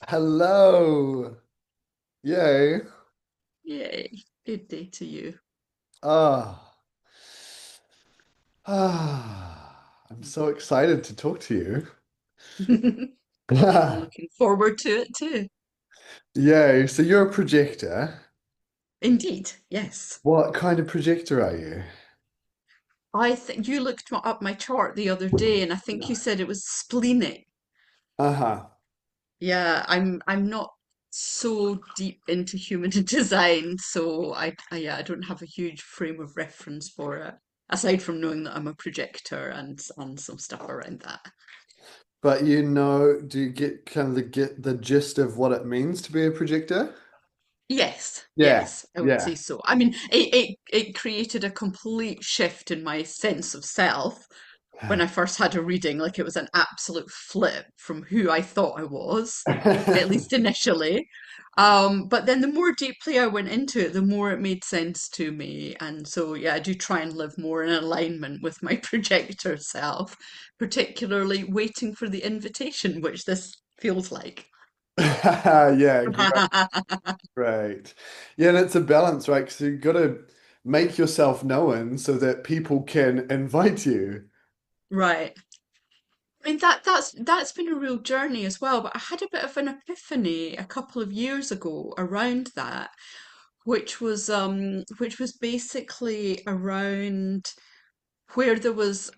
Hello. Yay. Yay. Good day to you. Ah. I'm so excited to talk to you. I'm looking forward to it too. Yay. So you're a projector. Indeed, yes. What kind of projector are you? I think you looked up my chart the other day and I think you said it was splenic. Uh-huh. Yeah, I'm not so deep into human design, so yeah, I don't have a huge frame of reference for it, aside from knowing that I'm a projector and some stuff around that. But do you get kind of get the gist of what it means to be a projector? Yes, Yeah. yes, I would say Yeah. so. I mean, it created a complete shift in my sense of self when I first had a reading. Like it was an absolute flip from who I thought I was, at least initially. But then the more deeply I went into it, the more it made sense to me. And so, yeah, I do try and live more in alignment with my projector self, particularly waiting for the invitation, which this feels like. Yeah, great. Yeah, and it's a balance, right? Because you've got to make yourself known so that people can invite you. Right. I mean that's been a real journey as well, but I had a bit of an epiphany a couple of years ago around that, which was basically around where there was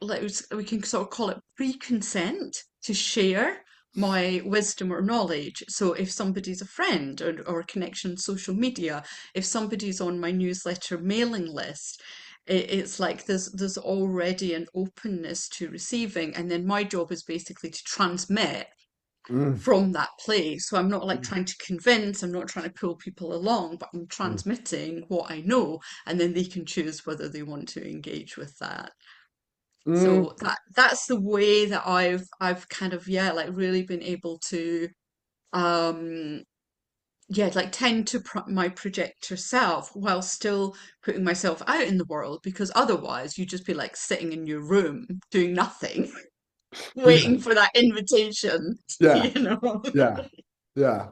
we can sort of call it pre-consent to share my wisdom or knowledge. So if somebody's a friend or a connection on social media, if somebody's on my newsletter mailing list, it's like there's already an openness to receiving, and then my job is basically to transmit Mm, from that place. So I'm not like mm, trying to convince, I'm not trying to pull people along, but I'm mm. transmitting what I know, and then they can choose whether they want to engage with that. Mm. So that's the way that I've kind of, yeah, like really been able to um yeah, like tend to my projector self while still putting myself out in the world, because otherwise you just be like sitting in your room doing nothing, Yeah, waiting for that invitation, yeah, you know. yeah, yeah.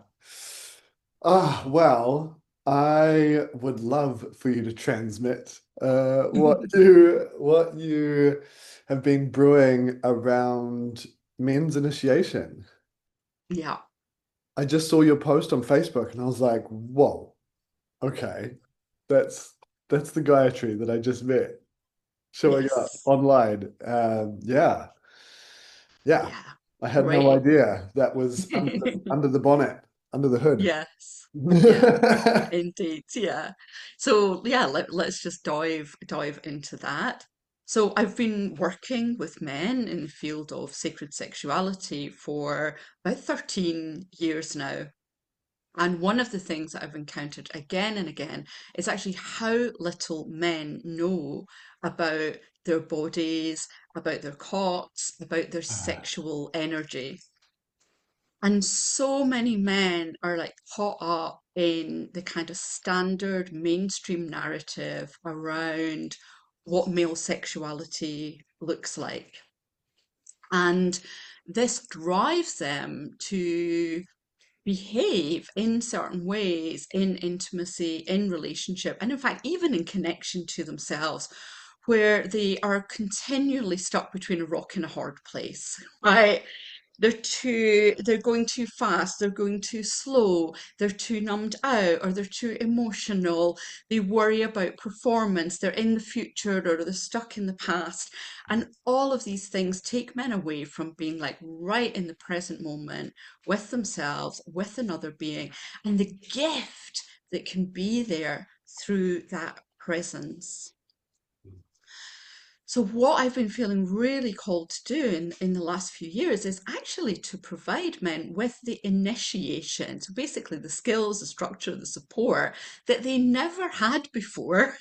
Well, I would love for you to transmit what you have been brewing around men's initiation. Yeah. I just saw your post on Facebook and I was like, whoa, okay. That's that's the Gayatri that I just met showing up Yes. online. Yeah, yeah. Yeah. I had no Great. idea that was under the bonnet, under the hood. Yes. Yeah. Indeed, yeah. So yeah, let's just dive into that. So I've been working with men in the field of sacred sexuality for about 13 years now. And one of the things that I've encountered again and again is actually how little men know about their bodies, about their cocks, about their sexual energy. And so many men are like caught up in the kind of standard mainstream narrative around what male sexuality looks like. And this drives them to behave in certain ways in intimacy, in relationship, and in fact, even in connection to themselves, where they are continually stuck between a rock and a hard place, right? They're going too fast, they're going too slow, they're too numbed out, or they're too emotional. They worry about performance, they're in the future or they're stuck in the past. And all of these things take men away from being like right in the present moment with themselves, with another being, and the gift that can be there through that presence. So what I've been feeling really called to do in the last few years is actually to provide men with the initiation. So basically the skills, the structure, the support that they never had before,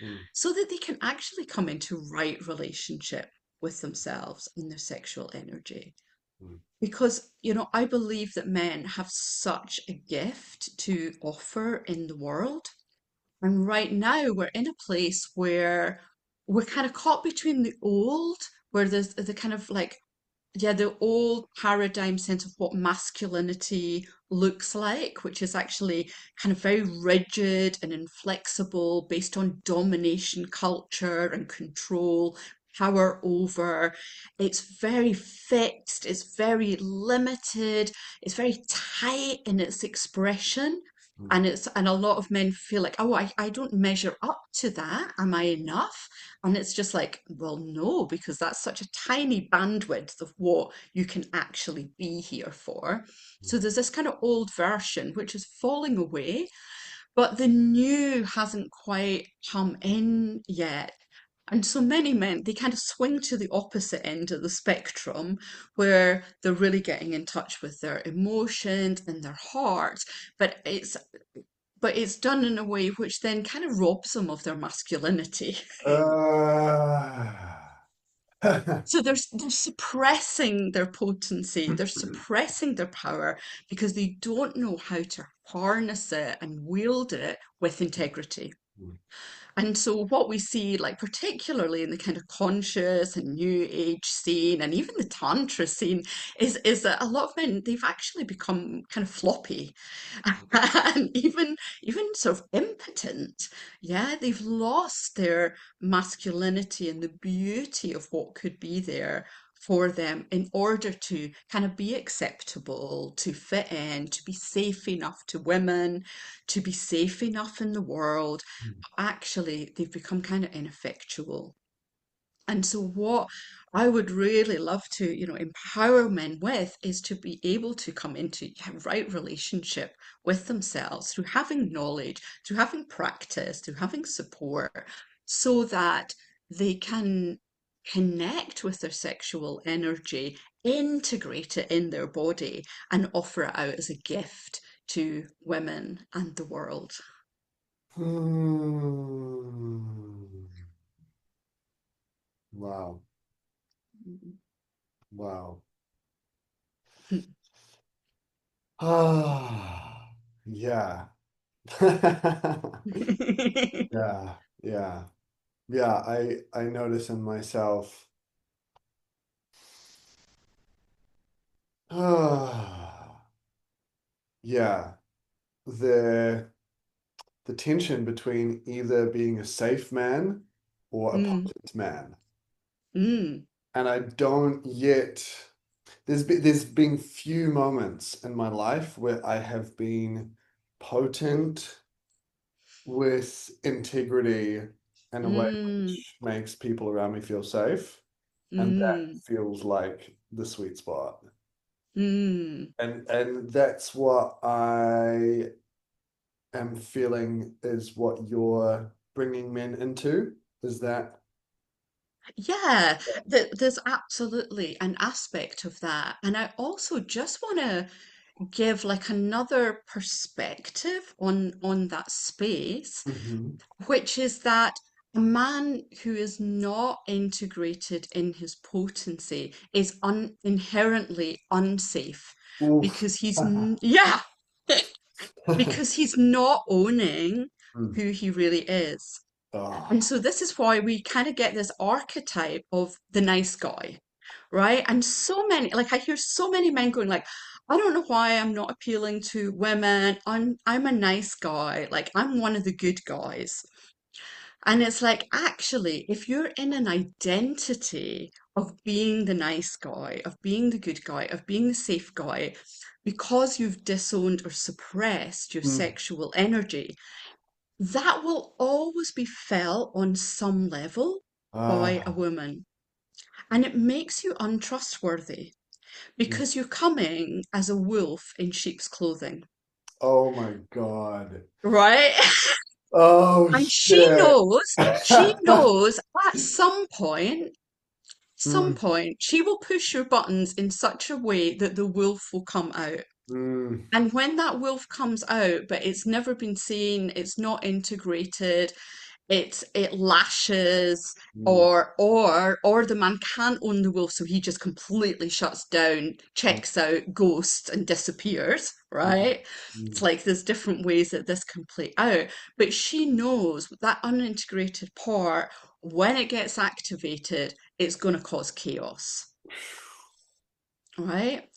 Mm, so that they can actually come into right relationship with themselves and their sexual energy. mm. Because, I believe that men have such a gift to offer in the world. And right now we're in a place where we're kind of caught between the old, where there's the kind of like yeah, the old paradigm sense of what masculinity looks like, which is actually kind of very rigid and inflexible, based on domination culture and control, power over. It's very fixed, it's very limited, it's very tight in its expression. Mm. And a lot of men feel like, oh, I don't measure up to that. Am I enough? And it's just like, well, no, because that's such a tiny bandwidth of what you can actually be here for. So there's this kind of old version which is falling away, but the new hasn't quite come in yet. And so many men, they kind of swing to the opposite end of the spectrum where they're really getting in touch with their emotions and their hearts, but it's done in a way which then kind of robs them of their masculinity. Uh, So they're suppressing their potency, they're suppressing their power because they don't know how to harness it and wield it with integrity. And so what we see, like particularly in the kind of conscious and new age scene and even the tantra scene, is that a lot of men, they've actually become kind of floppy and even sort of impotent. Yeah, they've lost their masculinity and the beauty of what could be there for them in order to kind of be acceptable, to fit in, to be safe enough to women, to be safe enough in the world. Actually, they've become kind of ineffectual. And so what I would really love to, empower men with is to be able to come into right relationship with themselves through having knowledge, through having practice, through having support, so that they can connect with their sexual energy, integrate it in their body, and offer it out as a gift to women and the world. Hmm. Wow. Wow. Ah, yeah. Yeah, yeah. Yeah, I notice in myself. Ah, yeah, the the tension between either being a safe man or a Mm, potent man. mm, And I don't yet there's been few moments in my life where I have been potent with integrity in a way mm, which makes people around me feel safe. And that mm, feels like the sweet spot. mm. And that's what I am feeling is what you're bringing men into. Is that? Yeah, there's absolutely an aspect of that. And I also just want to give like another perspective on that space, Hmm. which is that a man who is not integrated in his potency is inherently unsafe Oof. because yeah, because he's not owning Mm. who he really is. And Oh. so this is why we kind of get this archetype of the nice guy, right? And so many, like I hear so many men going like, I don't know why I'm not appealing to women. I'm a nice guy. Like I'm one of the good guys. And it's like, actually, if you're in an identity of being the nice guy, of being the good guy, of being the safe guy, because you've disowned or suppressed your Mm. sexual energy, that will always be felt on some level by a Ah. woman. And it makes you untrustworthy Mm. because you're coming as a wolf in sheep's clothing, Oh my God. right? Oh And shit. she knows at some Mm. point, she will push your buttons in such a way that the wolf will come out. Mm. And when that wolf comes out, but it's never been seen, it's not integrated, it lashes, Mm. or the man can't own the wolf, so he just completely shuts down, Mm. checks out, ghosts, and disappears, Mm. right? It's Mm. like there's different ways that this can play out. But she knows that unintegrated part, when it gets activated, it's going to cause chaos. right?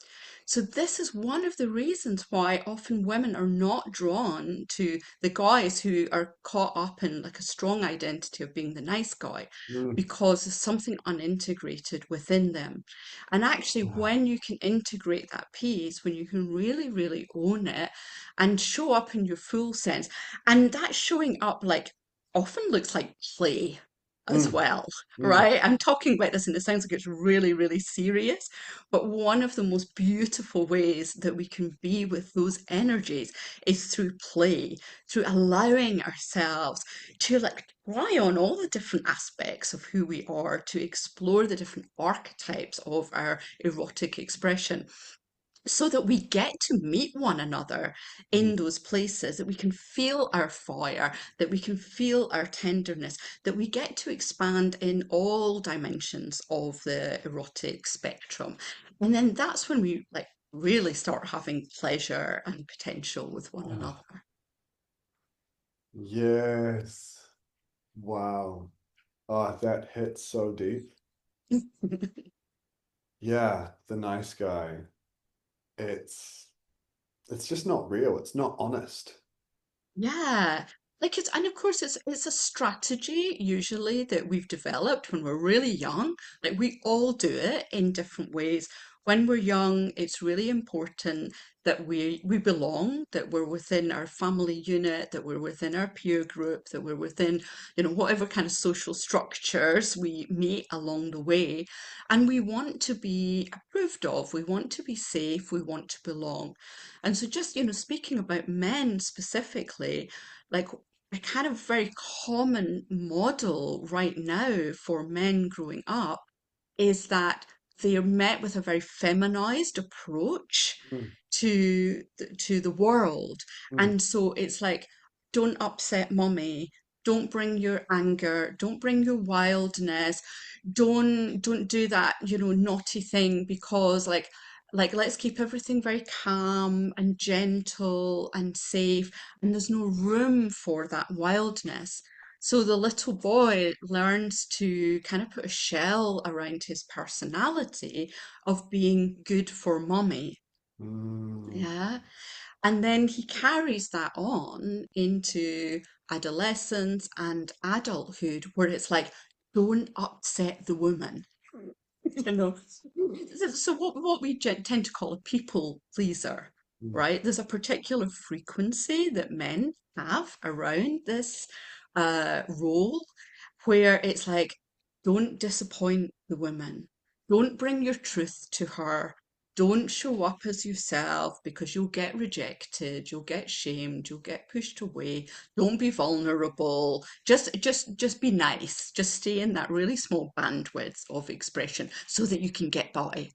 So this is one of the reasons why often women are not drawn to the guys who are caught up in like a strong identity of being the nice guy, Mm. because there's something unintegrated within them. And actually, Ah. when you can integrate that piece, when you can really, really own it and show up in your full sense, and that showing up like often looks like play as Mm. well, Mm. right? I'm talking about this and it sounds like it's really, really serious, but one of the most beautiful ways that we can be with those energies is through play, through allowing ourselves to like try on all the different aspects of who we are, to explore the different archetypes of our erotic expression, so that we get to meet one another Mm. in those places, that we can feel our fire, that we can feel our tenderness, that we get to expand in all dimensions of the erotic spectrum. And then that's when we like really start having pleasure and potential with one Ah. another. Yes. Wow. Oh, that hits so deep. Yeah, the nice guy. It's it's just not real. It's not honest. Yeah. Like it's, and of course it's a strategy usually that we've developed when we're really young. Like we all do it in different ways. When we're young, it's really important that we belong, that we're within our family unit, that we're within our peer group, that we're within, whatever kind of social structures we meet along the way. And we want to be approved of, we want to be safe, we want to belong. And so just, speaking about men specifically, like a kind of very common model right now for men growing up is that they are met with a very feminized approach Mm. to the world. Mm. And so it's like, don't upset mommy, don't bring your anger, don't bring your wildness, don't do that, naughty thing, because like let's keep everything very calm and gentle and safe, and there's no room for that wildness. So the little boy learns to kind of put a shell around his personality of being good for mommy. Mm. Yeah. And then he carries that on into adolescence and adulthood, where it's like, don't upset the woman. you know. So what we tend to call a people pleaser, Mm. right? There's a particular frequency that men have around this role, where it's like, don't disappoint the woman, don't bring your truth to her, don't show up as yourself because you'll get rejected, you'll get shamed, you'll get pushed away. Don't be vulnerable. Just be nice. Just stay in that really small bandwidth of expression so that you can get by.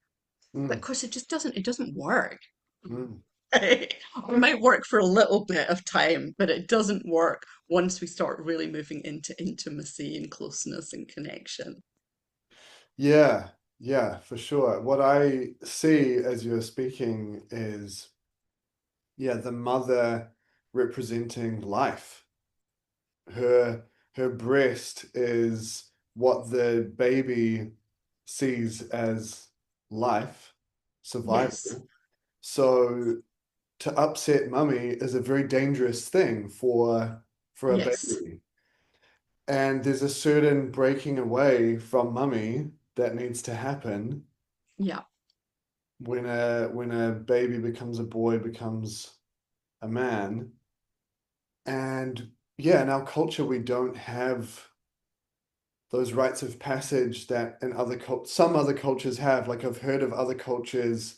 But of Mm. course, it doesn't work. Mm. It might work for a little bit of time, but it doesn't work once we start really moving into intimacy and closeness and connection. Yeah, yeah, for sure. What I see as you're speaking is, yeah, the mother representing life. Her breast is what the baby sees as life, Yes, survival. So to upset mummy is a very dangerous thing for a yes, baby. And there's a certain breaking away from mummy that needs to happen yeah, when a baby becomes a boy, becomes a man. And yeah, in our culture we don't have those rites of passage that in some other cultures have. Like I've heard of other cultures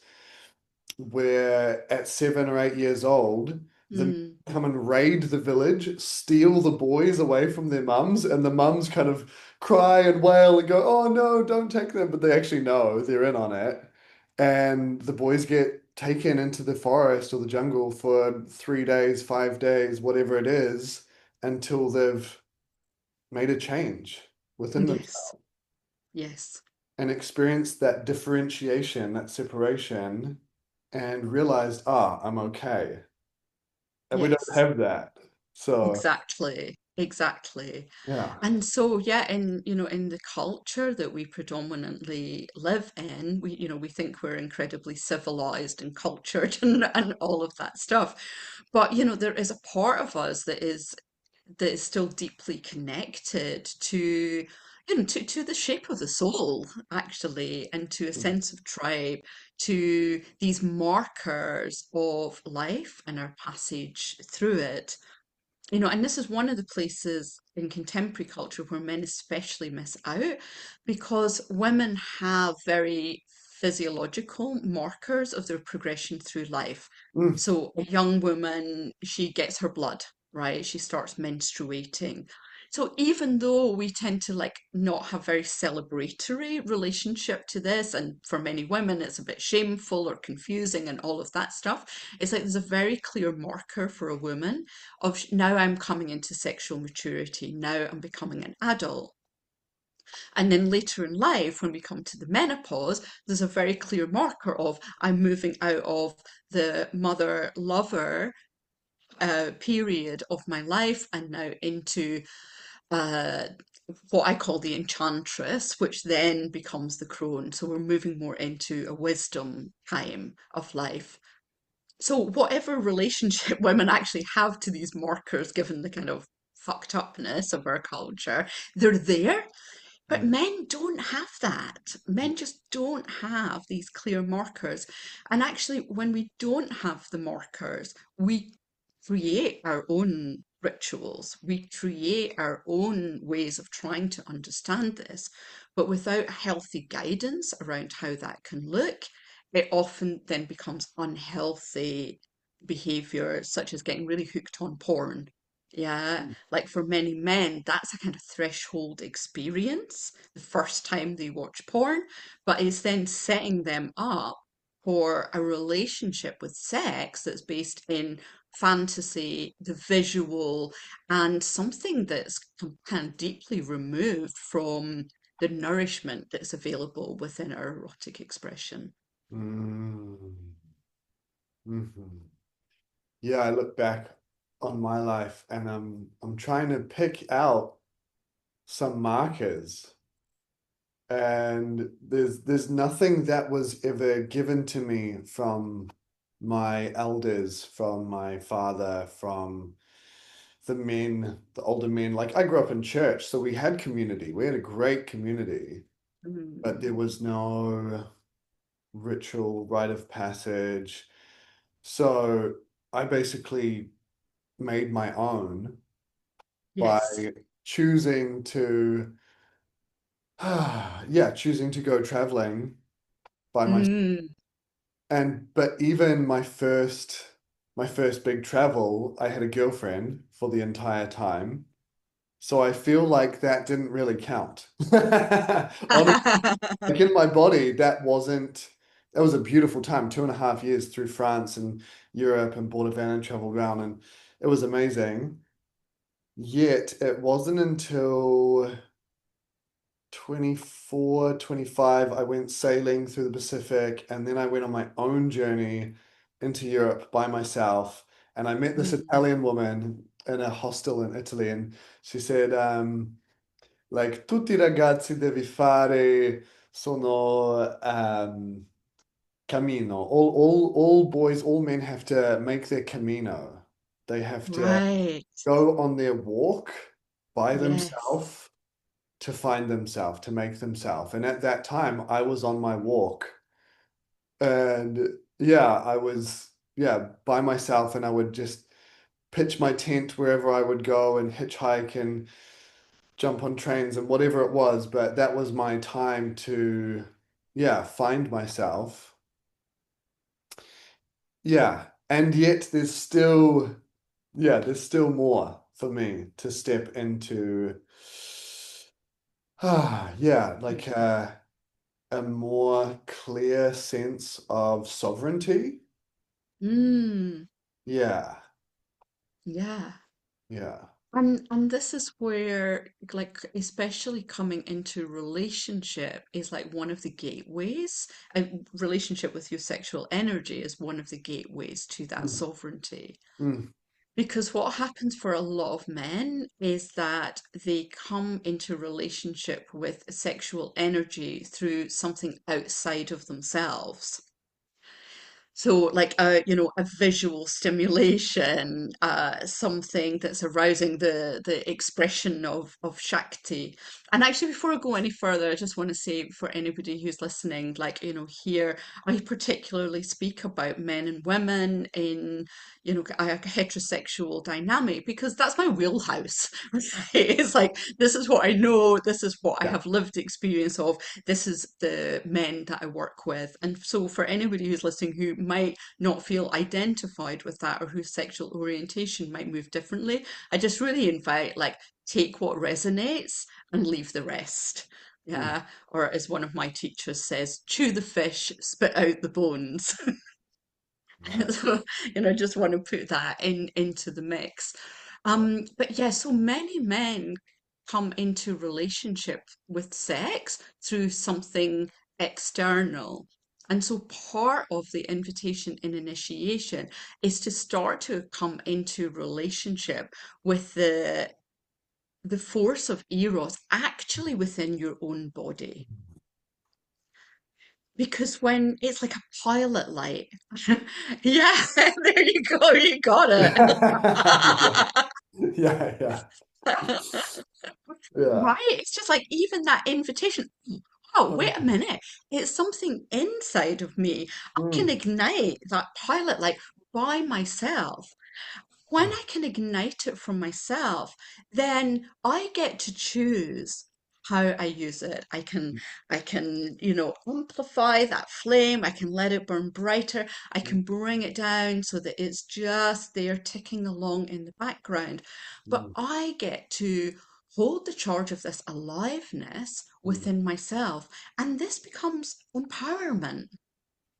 where at 7 or 8 years old, the men mm, come and raid the village, steal the boys away from their mums, and the mums kind of cry and wail and go, "Oh no, don't take them!" But they actually know they're in on it, and the boys get taken into the forest or the jungle for 3 days, 5 days, whatever it is, until they've made a change within yes, themselves yes, and experienced that differentiation, that separation, and realized, ah, I'm okay. And we don't yes. have that. So, Exactly. exactly. Yeah. And so, yeah, in the culture that we predominantly live in, we think we're incredibly civilized and cultured and all of that stuff. But, there is a part of us that is still deeply connected to, to the shape of the soul, actually, and to a Mm. sense of tribe, to these markers of life and our passage through it. And this is one of the places in contemporary culture where men especially miss out because women have very physiological markers of their progression through life. Mm. So a young woman, she gets her blood, right? She starts menstruating. So even though we tend to like not have very celebratory relationship to this, and for many women it's a bit shameful or confusing and all of that stuff, it's like there's a very clear marker for a woman of now I'm coming into sexual maturity, now I'm becoming an adult. And then later in life, when we come to the menopause, there's a very clear marker of I'm moving out of the mother lover period of my life and now into uh, what I call the enchantress, which then becomes the crone. So we're moving more into a wisdom time of life. So whatever relationship women actually have to these markers, given the kind of fucked upness of our culture, they're there. But Mm. men don't have that. Men just don't have these clear markers. And actually, when we don't have the markers, we create our own rituals. We create our own ways of trying to understand this. But without healthy guidance around how that can look, it often then becomes unhealthy behavior, such as getting really hooked on porn. Yeah, Mm. like for many men, that's a kind of threshold experience the first time they watch porn, but it's then setting them up for a relationship with sex that's based in fantasy, the visual, and something that's kind of deeply removed from the nourishment that's available within our erotic expression. Mm. Mhm. Yeah, I look back on my life and I'm trying to pick out some markers, and there's nothing that was ever given to me from my elders, from my father, from the men, the older men. Like I grew up in church, so we had community. We had a great community, but there Mm. was no ritual, rite of passage. So I basically made my own by Yes. choosing to, yeah, choosing to go traveling by myself. Mm. And but even my first big travel, I had a girlfriend for the entire time. So I feel like that didn't really count. Honestly, like in my body, that was a beautiful time, 2.5 years through France and Europe and Border Van and traveled around, and it was amazing. Yet it wasn't until 24, 25, I went sailing through the Pacific, and then I went on my own journey into Europe by myself. And I met this Mm. Italian woman in a hostel in Italy, and she said, like, tutti i ragazzi devi fare sono cammino. All boys, all men have to make their camino. They have to Right. go on their walk by Yes. themselves to find themselves, to make themselves. And at that time, I was on my walk. And yeah, I was, yeah, by myself. And I would just pitch my tent wherever I would go and hitchhike and jump on trains and whatever it was. But that was my time to, yeah, find myself. Yeah. And yet there's still more for me to step into. Yeah, like a more clear sense of sovereignty. Mm. Yeah, Yeah. yeah. And this is where, like, especially coming into relationship is like one of the gateways. A relationship with your sexual energy is one of the gateways to that Mm, sovereignty. mm. Because what happens for a lot of men is that they come into relationship with sexual energy through something outside of themselves. So, like a visual stimulation, something that's arousing the expression of Shakti. And actually, before I go any further, I just want to say for anybody who's listening, like, here I particularly speak about men and women in, a heterosexual dynamic because that's my wheelhouse, right? It's like this is what I know, this is what I Yeah. have lived experience of, this is the men that I work with. And so, for anybody who's listening who might not feel identified with that or whose sexual orientation might move differently, I just really invite, like, take what resonates and leave the rest. Mm. Yeah. Or as one of my teachers says, chew the fish, spit out the bones. Right. So, just want to put that into the mix. Yeah. But yeah, so many men come into relationship with sex through something external. And so part of the invitation in initiation is to start to come into relationship with the force of eros actually within your own body. Because when it's like a pilot light, yeah, there you go, you got Yeah. it. Yeah. Yeah. Yeah. Right? It's just like even that invitation. Oh, wait a minute. It's something inside of me. I can Mm. ignite that pilot light by myself. When I can ignite it from myself, then I get to choose how I use it. I can, amplify that flame. I can let it burn brighter. I can bring it down so that it's just there ticking along in the background. But Mm. I get to hold the charge of this aliveness Mm. within myself. And this becomes empowerment. Mm.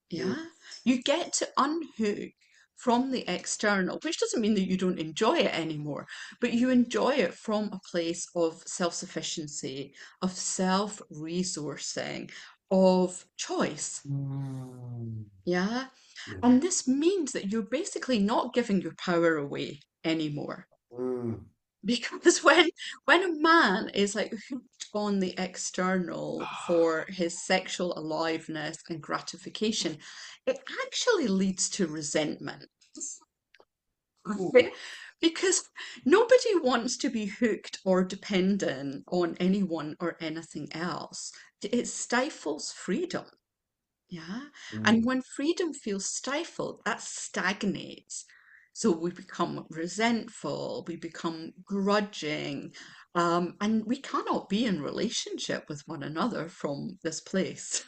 Yeah. You get to unhook from the external, which doesn't mean that you don't enjoy it anymore, but you enjoy it from a place of self-sufficiency, of self-resourcing, of choice. Mm. Yeah. Yeah. And this means that you're basically not giving your power away anymore. Mm. Because when a man is like hooked on the external for his sexual aliveness and gratification, it actually leads to resentment. Ooh. Right? Because nobody wants to be hooked or dependent on anyone or anything else. It stifles freedom. Yeah. And Mm. when freedom feels stifled, that stagnates. So we become resentful, we become grudging, and we cannot be in relationship with one another from this place.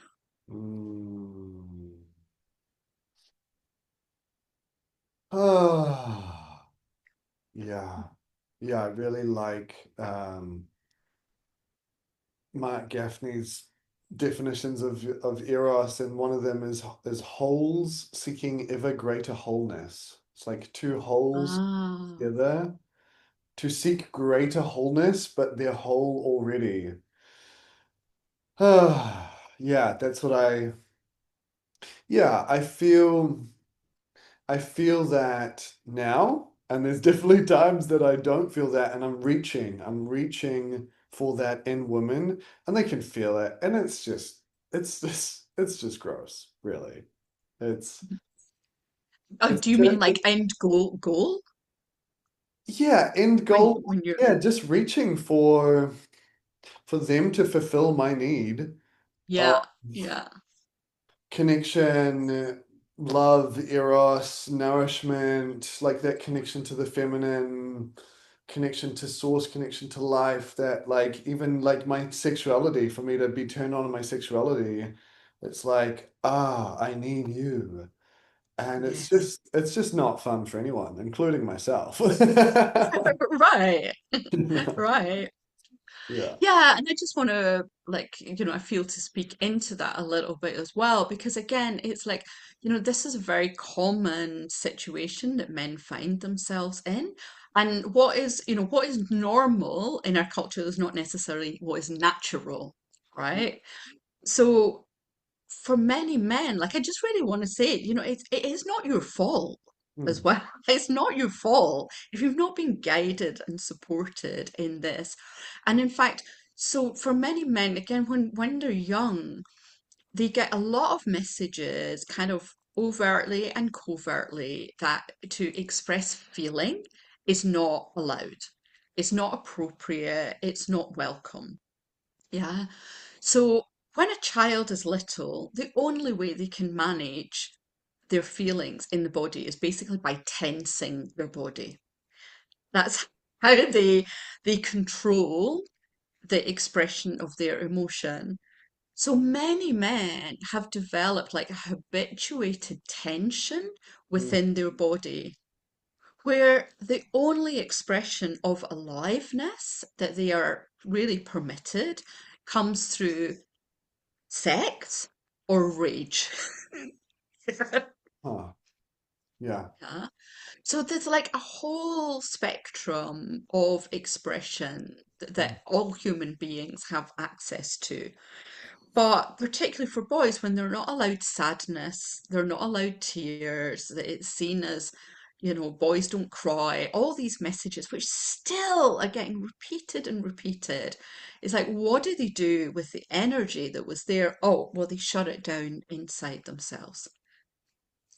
Mm. Ah. Yeah. Yeah, I really like Mark Gaffney's definitions of eros, and one of them is wholes seeking ever greater wholeness. It's like two wholes Ah, together to seek greater wholeness, but they're whole already. Yeah, that's what yeah, I feel that now, and there's definitely times that I don't feel that, and I'm reaching for that in women, and they can feel it, and it's just gross, really. It's oh, it's do you mean like end goal? yeah, end When goal, when you're yeah, just reaching for them to fulfill my need of yeah, yeah, connection, love, eros, nourishment, like that connection to the feminine, connection to source, connection to life, that like even like my sexuality, for me to be turned on in my sexuality, it's like, I need you. And yes. it's just not fun for anyone, including myself. Right, right. Yeah. Yeah, and I just want to, like, I feel to speak into that a little bit as well, because again, it's like, this is a very common situation that men find themselves in. And what is normal in our culture is not necessarily what is natural, right? So for many men, like I just really want to say, it is not your fault. as mm, well. It's not your fault if you've not been guided and supported in this. And in fact, so for many men, again, when they're young, they get a lot of messages kind of overtly and covertly that to express feeling is not allowed. It's not appropriate. It's not welcome. Yeah. So when a child is little, the only way they can manage their feelings in the body is basically by tensing their body. That's how they control the expression of their emotion. So many men have developed like a habituated tension mm. within their body, where the only expression of aliveness that they are really permitted comes through sex or rage. Huh. Yeah. Yeah. So there's like a whole spectrum of expression Mm. that all human beings have access to. But particularly for boys, when they're not allowed sadness, they're not allowed tears, that it's seen as, boys don't cry, all these messages, which still are getting repeated and repeated. It's like, what do they do with the energy that was there? Oh, well, they shut it down inside themselves.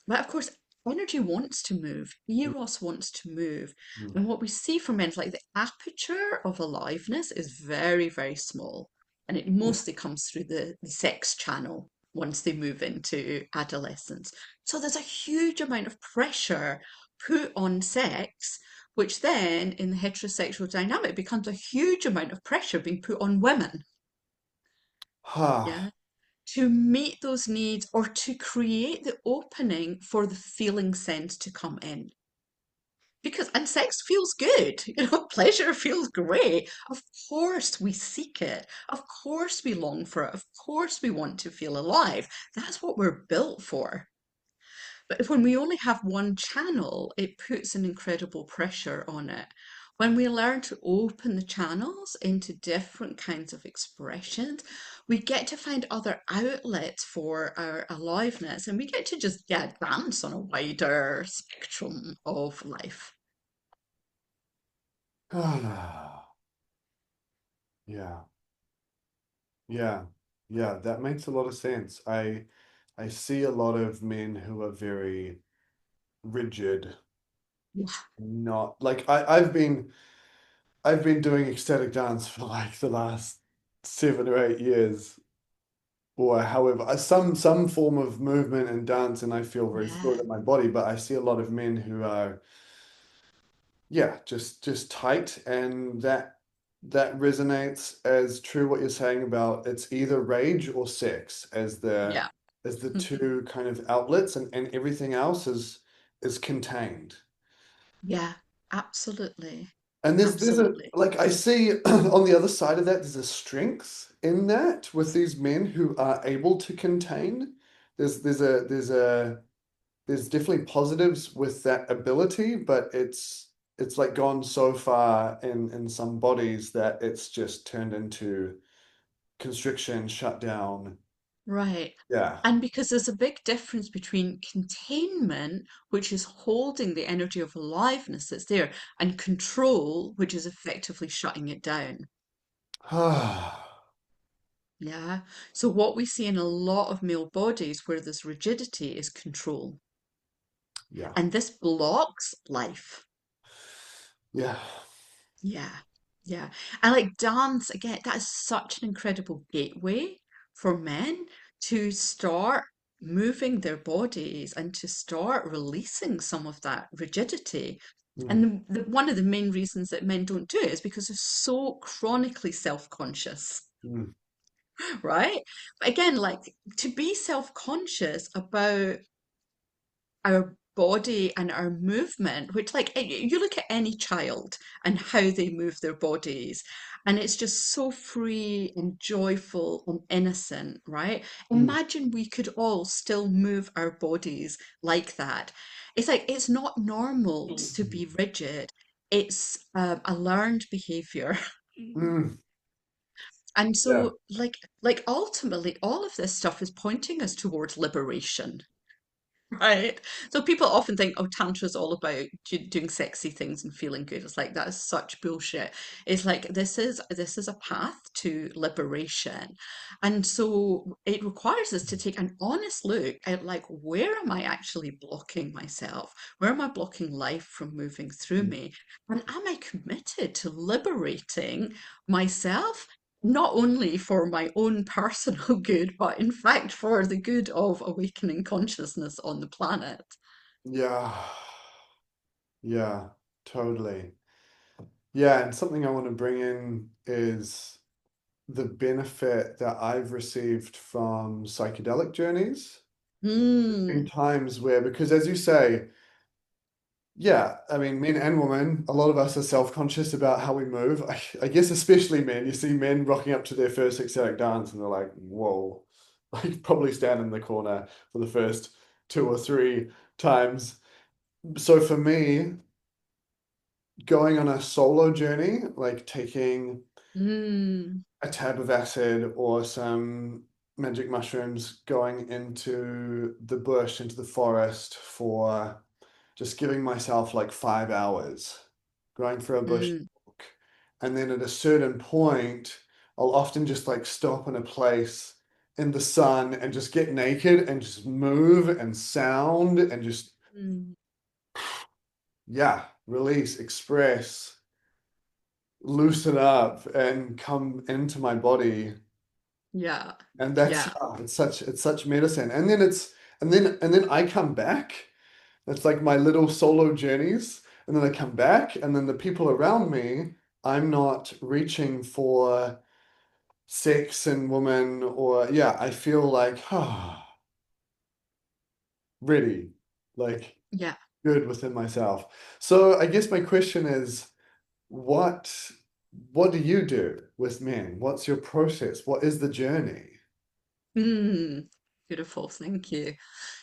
But of course, energy wants to move, Mm. eros wants to move. Mm. And what we see from men is like the aperture of aliveness is very, very small. And it mostly comes through the sex channel once they move into adolescence. So there's a huge amount of pressure put on sex, which then in the heterosexual dynamic becomes a huge amount of pressure being put on women. Ha. Yeah, to meet those needs or to create the opening for the feeling sense to come in. Because, and sex feels good, pleasure feels great. Of course, we seek it. Of course, we long for it. Of course, we want to feel alive. That's what we're built for. But if when we only have one channel, it puts an incredible pressure on it. When we learn to open the channels into different kinds of expressions, we get to find other outlets for our aliveness and we get to just, yeah, dance on a wider spectrum of life. Yeah. Yeah. Yeah. That makes a lot of sense. I see a lot of men who are very rigid, Yeah, not like I've been doing ecstatic dance for like the last 7 or 8 years, or however, some form of movement and dance, and I feel very fluid yeah, in my body. But I see a lot of men who are, yeah, just tight, and that resonates as true what you're saying about it's either rage or sex yeah. as the two kind of outlets, and everything else is contained. Yeah, absolutely. And there's a Absolutely. like I see on the other side of that, there's a strength in that with these men who are able to contain. There's definitely positives with that ability, but it's like gone so far in some bodies that it's just turned into constriction, shutdown. Right. Yeah. And because there's a big difference between containment, which is holding the energy of aliveness that's there, and control, which is effectively shutting it down. Yeah. So what we see in a lot of male bodies where there's rigidity is control. Yeah. And this blocks life. Yeah. Yeah, yeah. And like dance, again, that is such an incredible gateway for men to start moving their bodies and to start releasing some of that rigidity. Mm, And one of the main reasons that men don't do it is because they're so chronically self-conscious, mm, right? But again, like to be self-conscious about our body and our movement, which like you look at any child and how they move their bodies, and it's just so free and joyful and innocent, right? mm, Imagine we could all still move our bodies like that. It's like it's not normal to be rigid. It's a learned behavior. mm. And Yeah. so like ultimately all of this stuff is pointing us towards liberation. Right. So people often think, oh, Tantra is all about doing sexy things and feeling good. It's like that is such bullshit. It's like this is a path to liberation. And so it requires us to take an honest look at like where am I actually blocking myself? Where am I blocking life from moving through me? And am I committed to liberating myself not only for my own personal good, but in fact for the good of awakening consciousness on the planet. Yeah, yeah, totally. Yeah, and something I want to bring in is the benefit that I've received from psychedelic journeys. In Mm, times where, because as you say, yeah, I mean, men and women, a lot of us are self-conscious about how we move. I guess especially men, you see men rocking up to their first ecstatic dance and they're like, whoa, like probably stand in the corner for the first two or three times. So for me, going on a solo journey, like taking mm, a tab of acid or some magic mushrooms, going into the bush, into the forest for just giving myself like 5 hours, going for a bush mm, walk. And then at a certain point, I'll often just like stop in a place in the sun and just get naked and just move and sound and just, mm. yeah, release, express, loosen up and come into my body. Yeah, And that's yeah. it's such medicine. And then I come back. It's like my little solo journeys. And then I come back, and then the people around me, I'm not reaching for sex and woman, or yeah, I feel like ready, like Yeah. good within myself. So I guess my question is, what what do you do with men? What's your process? What is the journey? Mm, beautiful, thank you.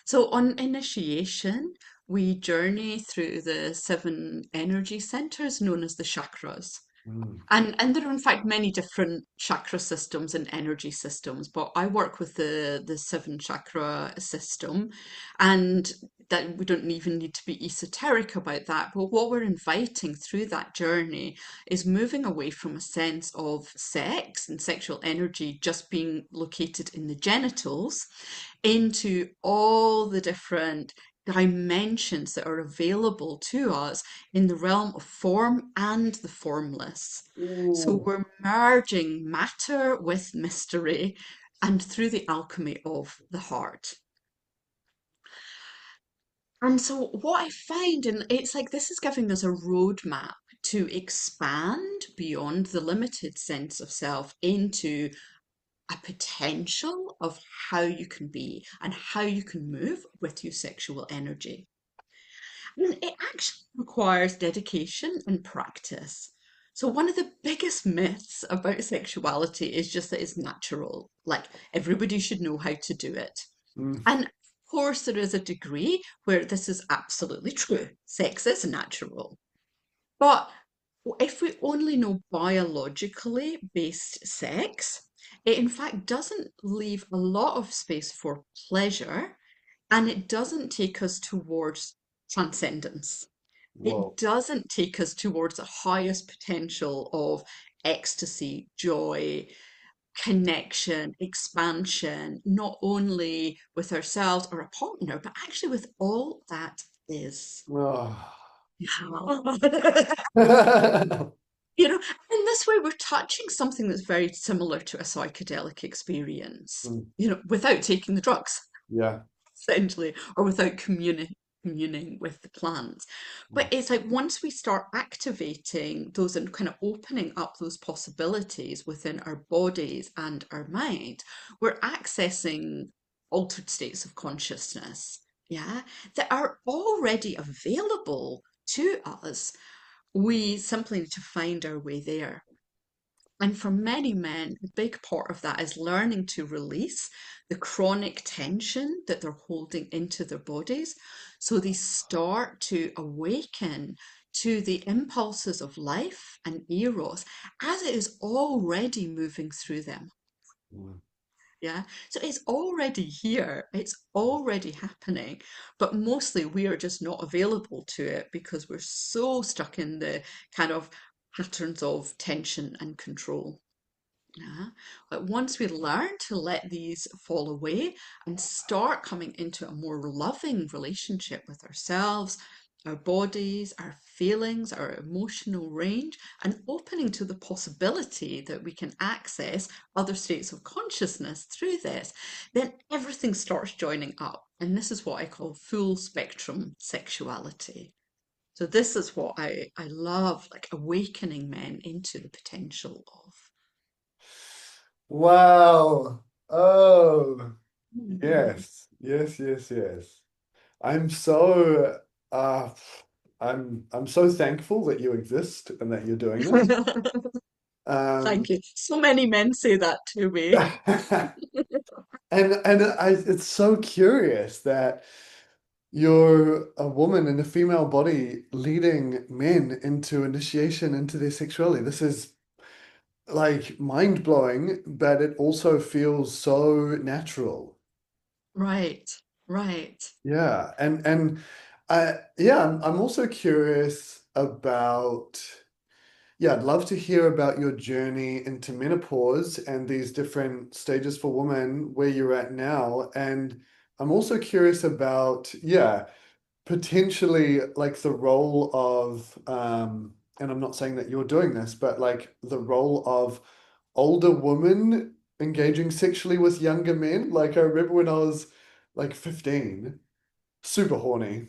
So on initiation, we journey through the seven energy centers known as the chakras. Mm, And there are in fact many different chakra systems and energy systems, but I work with the seven chakra system, and that we don't even need to be esoteric about that. But what we're inviting through that journey is moving away from a sense of sex and sexual energy just being located in the genitals into all the different dimensions that are available to us in the realm of form and the formless. So ooh, we're merging matter with mystery and through the alchemy of the heart. And so what I find, and it's like this is giving us a roadmap to expand beyond the limited sense of self into a potential of how you can be and how you can move with your sexual energy. And it actually requires dedication and practice. So, one of the biggest myths about sexuality is just that it's natural. Like everybody should know how to do it. mm, And of course, there is a degree where this is absolutely true. Sex is natural. But if we only know biologically based sex, it in fact doesn't leave a lot of space for pleasure and it doesn't take us towards transcendence. It whoa. doesn't take us towards the highest potential of ecstasy, joy, connection, expansion, not only with ourselves or a partner, but actually with all that is. Oh. Mm, You know, in this way, we're touching something that's very similar to a psychedelic experience, without taking the drugs, yeah. essentially, or without communing with the plants. But it's like once we start activating those and kind of opening up those possibilities within our bodies and our mind, we're accessing altered states of consciousness, yeah, that are already available to us. We simply need to find our way there. And for many men, a big part of that is learning to release the chronic tension that they're holding into their bodies. So they start to awaken to the impulses of life and eros as it is already moving through them. Mm. Yeah. So it's already here. It's already happening. But mostly we are just not available to it because we're so stuck in the kind of patterns of tension and control. Yeah. But once we learn to let these fall away and start coming into a more loving relationship with ourselves, our bodies, our feelings, our emotional range, and opening to the possibility that we can access other states of consciousness through this, then everything starts joining up. And this is what I call full spectrum sexuality. So this is what I love, like awakening men into the potential of. Wow. Oh, Mhm. yes. Yes, yes, yes. I'm so uh I'm so thankful that you exist and that you're doing this. Um Thank you. So many men say that to me. and it's so curious that you're a woman in a female body leading men into initiation into their sexuality. This is like mind blowing, but it also feels so natural. Right, right. Yeah, and yeah, I'm also curious about yeah, I'd love to hear about your journey into menopause and these different stages for women where you're at now. And I'm also curious about, yeah, potentially like the role of and I'm not saying that you're doing this, but like the role of older women engaging sexually with younger men. Like I remember when I was like 15, super horny.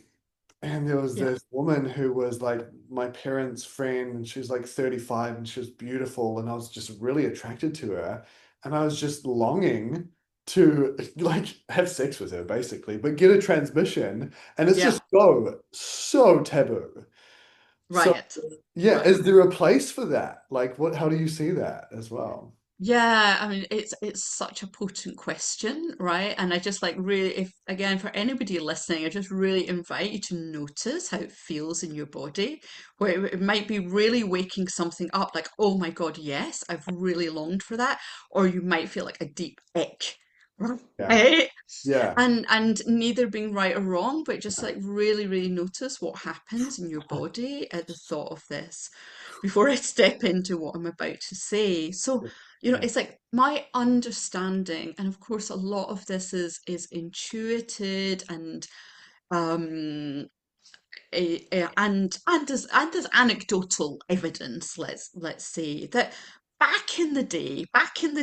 And there was Yeah, this woman who was like my parents' friend, and she was like 35 and she was beautiful, and I was just really attracted to her. And I was just longing to like have sex with her basically, but get a transmission. And it's yeah, just so taboo. So right, yeah, right. is there a place for that? Like what, how do you see that as well? Yeah, I mean it's such a potent question, right? And I just like really if again for anybody listening, I just really invite you to notice how it feels in your body, where it might be really waking something up, like, oh my God, yes, I've really longed for that, or you might feel like a deep ick, Yeah. right? Yeah. And neither being right or wrong, but just like really, really notice what happens in your body at the thought of this before I step into what I'm about to say. So, Yeah. it's like my understanding, and of course a lot of this is intuited and um and there's anecdotal evidence, let's say, that back in the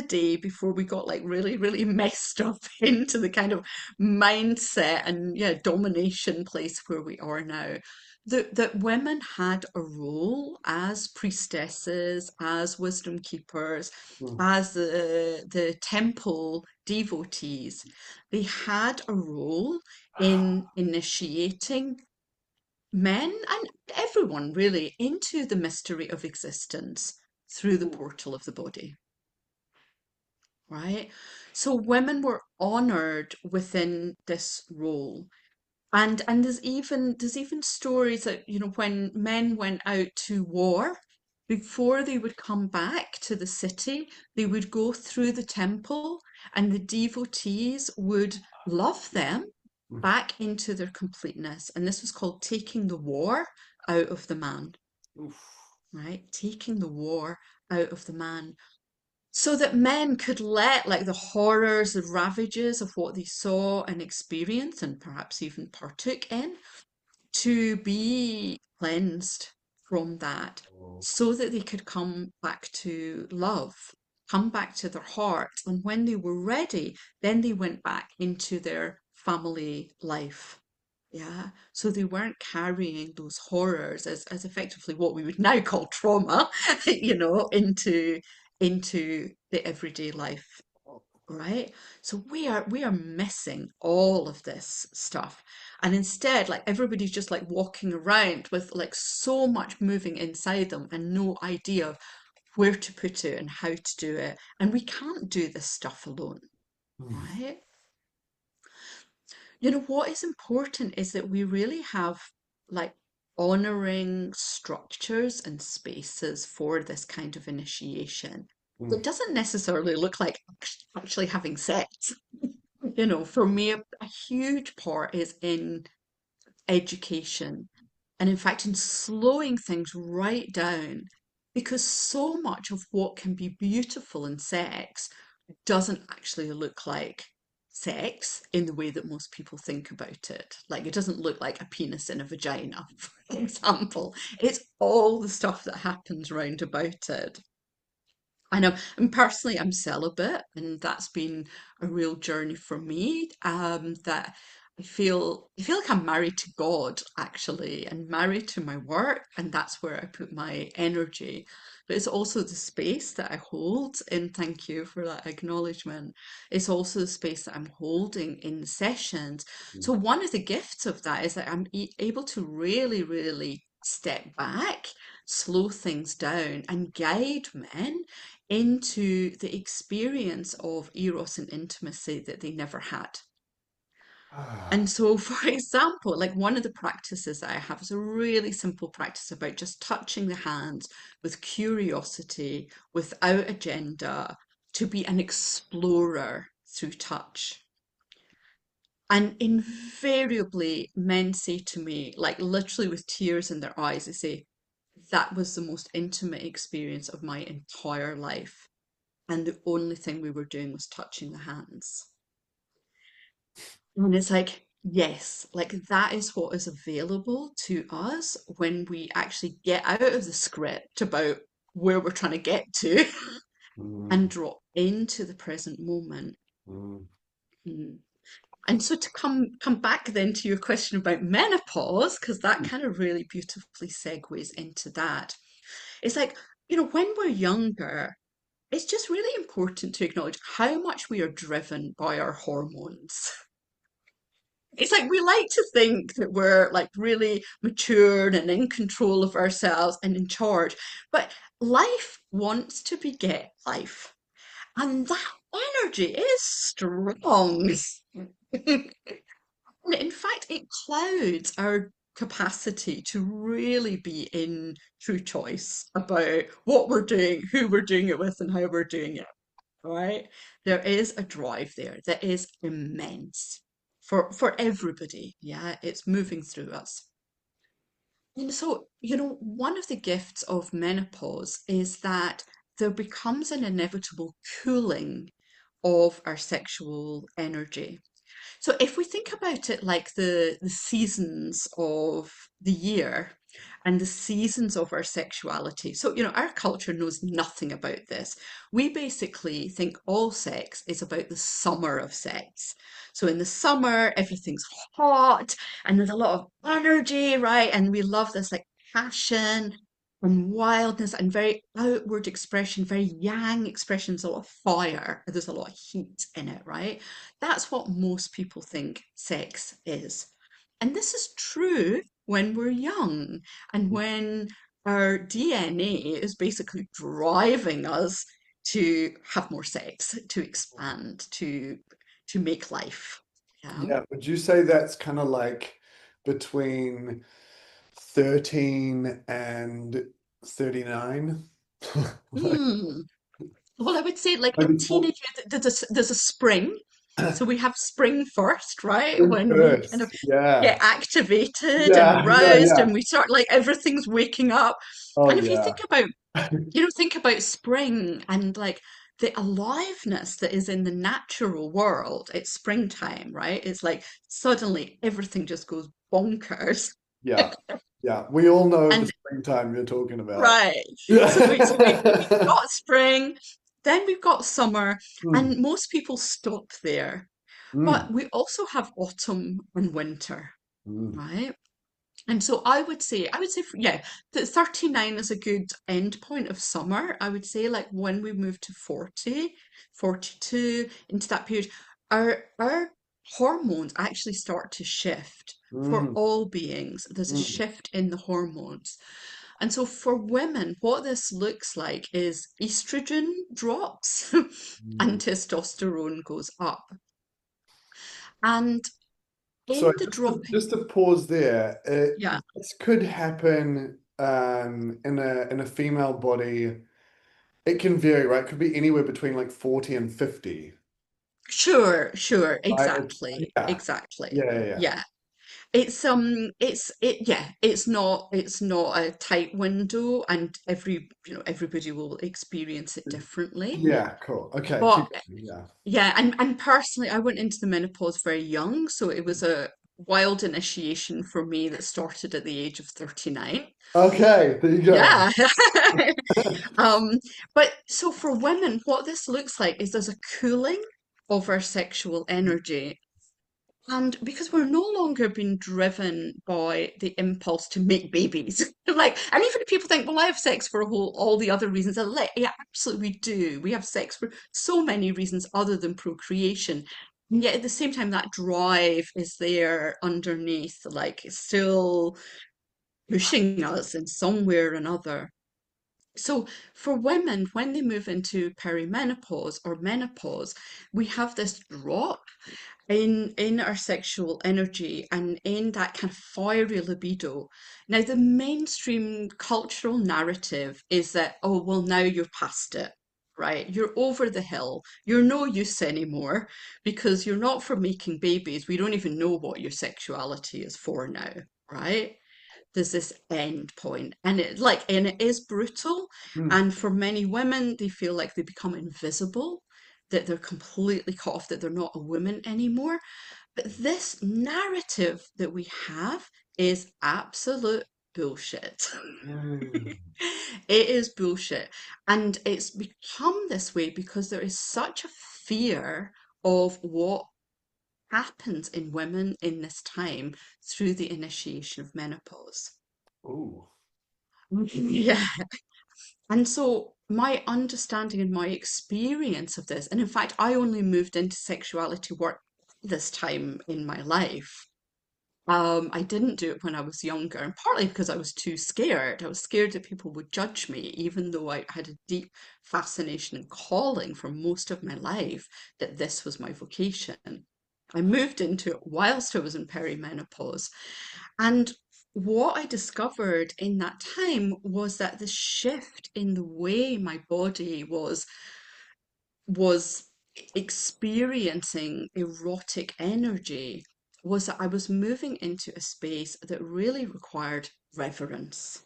day before we got like really, really messed up into the kind of mindset and yeah, domination place where we are now, that women had a role as priestesses, as wisdom keepers, Mm. as the temple devotees. They had a role in initiating men and everyone really into the mystery of existence through the portal of the body, right? So women were honored within this role. And there's even stories that, when men went out to war, before they would come back to the city, they would go through the temple and the devotees would love them Mm. back into their completeness. And this was called taking the war out of the man, Oof. right? Taking the war out of the man so that men could let like the horrors, the ravages of what they saw and experienced and perhaps even partook in to be cleansed from that Oh. so that they could come back to love, come back to their heart. And when they were ready, then they went back into their family life. Yeah. So they weren't carrying those horrors as effectively what we would now call trauma, into the everyday life, right? So we are missing all of this stuff. And instead, like everybody's just like walking around with like so much moving inside them and no idea of where to put it and how to do it. And we can't do this stuff alone, Mm. right? What is important is that we really have like honoring structures and spaces for this kind of initiation. It doesn't necessarily look like actually having sex. You know, for me, a huge part is in education and, in fact, in slowing things right down because so much of what can be beautiful in sex doesn't actually look like sex in the way that most people think about it. Like, it doesn't look like a penis in a vagina, for example. It's all the stuff that happens round about it. I know, and personally, I'm celibate, and that's been a real journey for me. That I feel like I'm married to God, actually, and married to my work, and that's where I put my energy. But it's also the space that I hold, and thank you for that acknowledgement. It's also the space that I'm holding in the sessions. So one of the gifts of that is that I'm able to really, really step back, slow things down, and guide men into the experience of eros and intimacy that they never had. And Ah. so, for example, like one of the practices that I have is a really simple practice about just touching the hands with curiosity, without agenda, to be an explorer through touch. And invariably, men say to me, like literally with tears in their eyes, they say, that was the most intimate experience of my entire life. And the only thing we were doing was touching the hands. And it's like, yes, like that is what is available to us when we actually get out of the script about where we're trying to get to and Mm, drop into the present moment. mm, Mm. And so to come back then to your question about menopause, because that kind of really beautifully segues into that. It's like, you know, when we're younger, it's just really important to acknowledge how much we are driven by our hormones. It's like we like to think that we're like really mature and in control of ourselves and in charge, but life wants to beget life, and that energy is strong. And in fact, it clouds our capacity to really be in true choice about what we're doing, who we're doing it with, and how we're doing it. Right? There is a drive there that is immense for everybody. Yeah, it's moving through us. And so, you know, one of the gifts of menopause is that there becomes an inevitable cooling of our sexual energy. So if we think about it like the seasons of the year and the seasons of our sexuality. So, you know, our culture knows nothing about this. We basically think all sex is about the summer of sex. So in the summer, everything's hot and there's a lot of energy, right? And we love this like passion and wildness and very outward expression, very yang expressions, a lot of fire. There's a lot of heat in it, right? That's what most people think sex is. And this is true when we're young and when our DNA is basically driving us to have more sex, to expand, to make life. Yeah. yeah, would you say that's kind of like between 13 and 39? Like Hmm. Well, I would say like a maybe teenager, there's a spring. So we have spring first, right? When we kind of first. Yeah. get activated and Yeah, yeah, aroused yeah. and we start like everything's waking up. Oh And if you yeah. think about, you know, think about spring and like the aliveness that is in the natural world, it's springtime, right? It's like suddenly everything just goes bonkers. Yeah. Yeah. We all know the And springtime you're talking about. right. So we've Yeah. got spring, then we've got summer, Mm, and most people stop there. mm, But we also have autumn and winter, mm, right? And so I would say, yeah, that 39 is a good end point of summer. I would say like when we move to 40, 42 into that period, our hormones actually start to shift for mm, all beings. There's a mm, shift in the hormones. And so for women, what this looks like is estrogen drops and mm. testosterone goes up. And So in the dropping, just to pause there, yeah. this could happen in a female body It can vary, right? Could be anywhere between like 40 and 50, Sure, right? exactly, Yeah. exactly. Yeah, yeah, yeah. Yeah. It's not a tight window, and everybody will experience it differently. Yeah, cool. Okay, keep But going. Yeah. yeah, and personally I went into the menopause very young, so it was a wild initiation for me that started at the age of 39. Okay, there you go. Yeah. Um, but so for women, what this looks like is there's a cooling of our sexual energy. And because we're no longer being driven by the impulse to make babies, like, and even if people think, well, I have sex for all the other reasons, like, yeah, absolutely we do. We have sex for so many reasons other than procreation. And yet at the same time, that drive is there underneath, like, still pushing us in some way or another. So for women, when they move into perimenopause or menopause, we have this drop in our sexual energy and in that kind of fiery libido. Now, the mainstream cultural narrative is that, oh, well, now you're past it, right? You're over the hill. You're no use anymore because you're not for making babies. We don't even know what your sexuality is for now, right? There's this end point, and it is brutal. Hmm. And for many women, they feel like they become invisible, that they're completely cut off, that they're not a woman anymore. But this narrative that we have is absolute bullshit. Mm. It is bullshit. And it's become this way because there is such a fear of what happens in women in this time through the initiation of menopause. Ooh. Yeah. And so my understanding and my experience of this, and in fact, I only moved into sexuality work this time in my life. I didn't do it when I was younger, and partly because I was too scared. I was scared that people would judge me, even though I had a deep fascination and calling for most of my life that this was my vocation. I moved into it whilst I was in perimenopause. And what I discovered in that time was that the shift in the way my body was experiencing erotic energy was that I was moving into a space that really required reverence.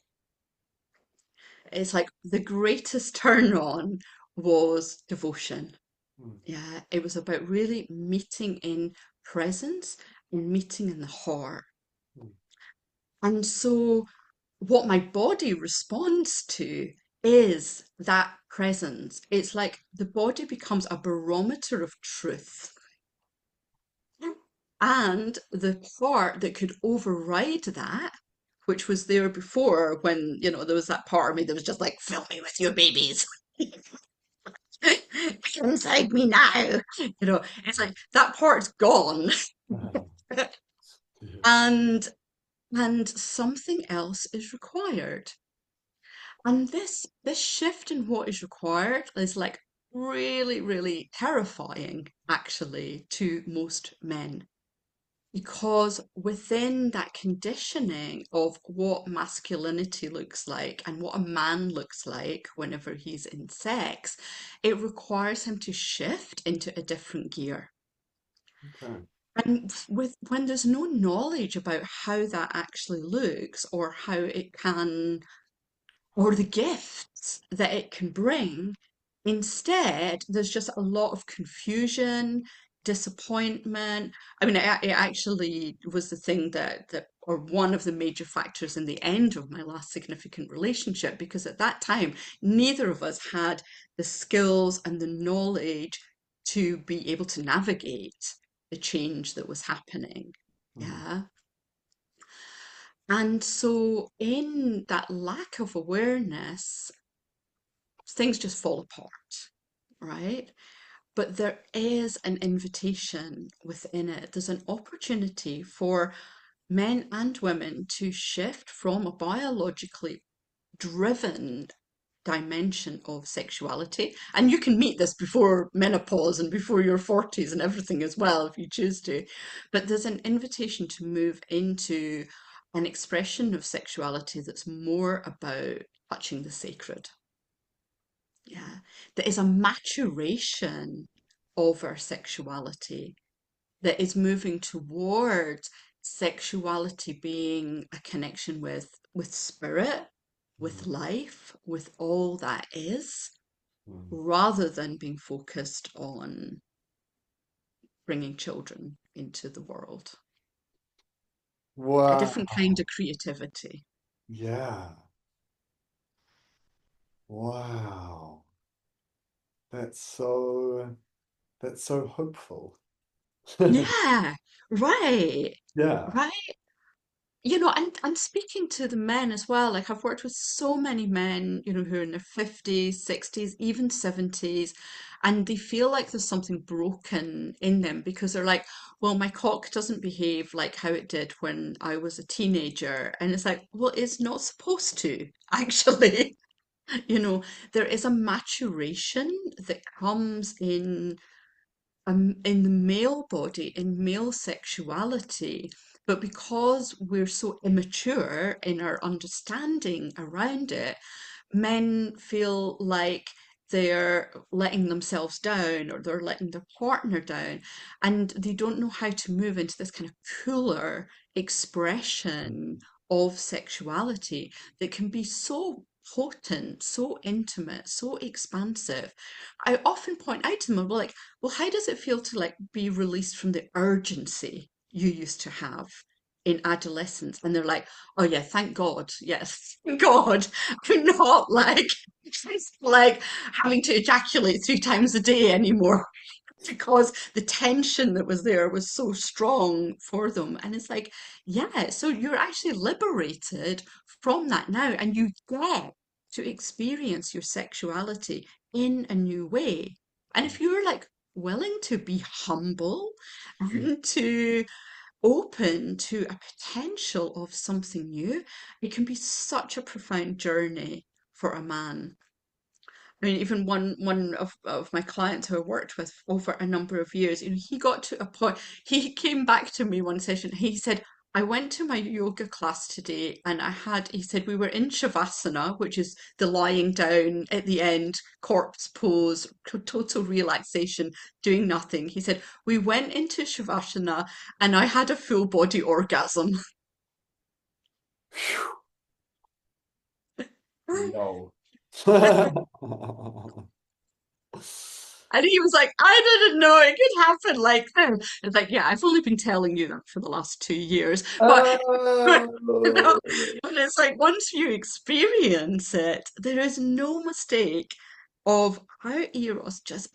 It's like the greatest turn on was devotion. Mm. Yeah, it was about really meeting in presence and meeting in the heart. Mm. And so what my body responds to is that presence. It's like the body becomes a barometer of truth. And the part that could override that, which was there before when, there was that part of me that was just like, fill me with your babies. Inside me now. It's like that part's gone. Yeah. And and something else is required. And this shift in what is required is like really, really terrifying actually to most men. Because within that conditioning of what masculinity looks like and what a man looks like whenever he's in sex, it requires him to shift into a different gear. Okay. And when there's no knowledge about how that actually looks or how it can or the gifts that it can bring. Instead, there's just a lot of confusion, disappointment. I mean, it actually was the thing or one of the major factors in the end of my last significant relationship, because at that time, neither of us had the skills and the knowledge to be able to navigate the change that was happening. Mm. Yeah. And so, in that lack of awareness, things just fall apart, right? But there is an invitation within it. There's an opportunity for men and women to shift from a biologically driven dimension of sexuality. And you can meet this before menopause and before your 40s and everything as well, if you choose to. But there's an invitation to move into an expression of sexuality that's more about touching the sacred. Yeah. There is a maturation of our sexuality that is moving towards sexuality being a connection with spirit, with Mm, life, with all that is, mm. rather than being focused on bringing children into the world. A different kind Wow. of creativity. Yeah. Wow. That's so that's so hopeful. Yeah, right, Yeah. right. And speaking to the men as well, like I've worked with so many men, who are in their 50s, 60s, even 70s, and they feel like there's something broken in them because they're like, well, my cock doesn't behave like how it did when I was a teenager. And it's like, well, it's not supposed to, actually. You know, there is a maturation that comes in the male body, in male sexuality. But because we're so immature in our understanding around it, men feel like they're letting themselves down or they're letting their partner down, and they don't know how to move into this kind of cooler expression of sexuality that can be so potent, so intimate, so expansive. I often point out to them, I'm like, well, how does it feel to like be released from the urgency you used to have in adolescence? And they're like, oh yeah, thank God. Yes, thank God. I'm not like just like having to ejaculate 3 times a day anymore because the tension that was there was so strong for them. And it's like, yeah, so you're actually liberated from that now, and you get to experience your sexuality in a new way. And if you're like willing to be humble and to open to a potential of something new, it can be such a profound journey for a man. I mean, even one of my clients who I worked with over a number of years, he got to a point, he came back to me one session, he said, I went to my yoga class today and he said, we were in Shavasana, which is the lying down at the end, corpse pose, total relaxation, doing nothing. He said, we went into Shavasana and I had a full body orgasm. Phew. Yo. And he was like, I didn't know it could happen like this. It's like, yeah, I've only been telling you that for the last 2 years. But, but, you know, Oh. but it's like once you experience it, there is no mistake of how Eros just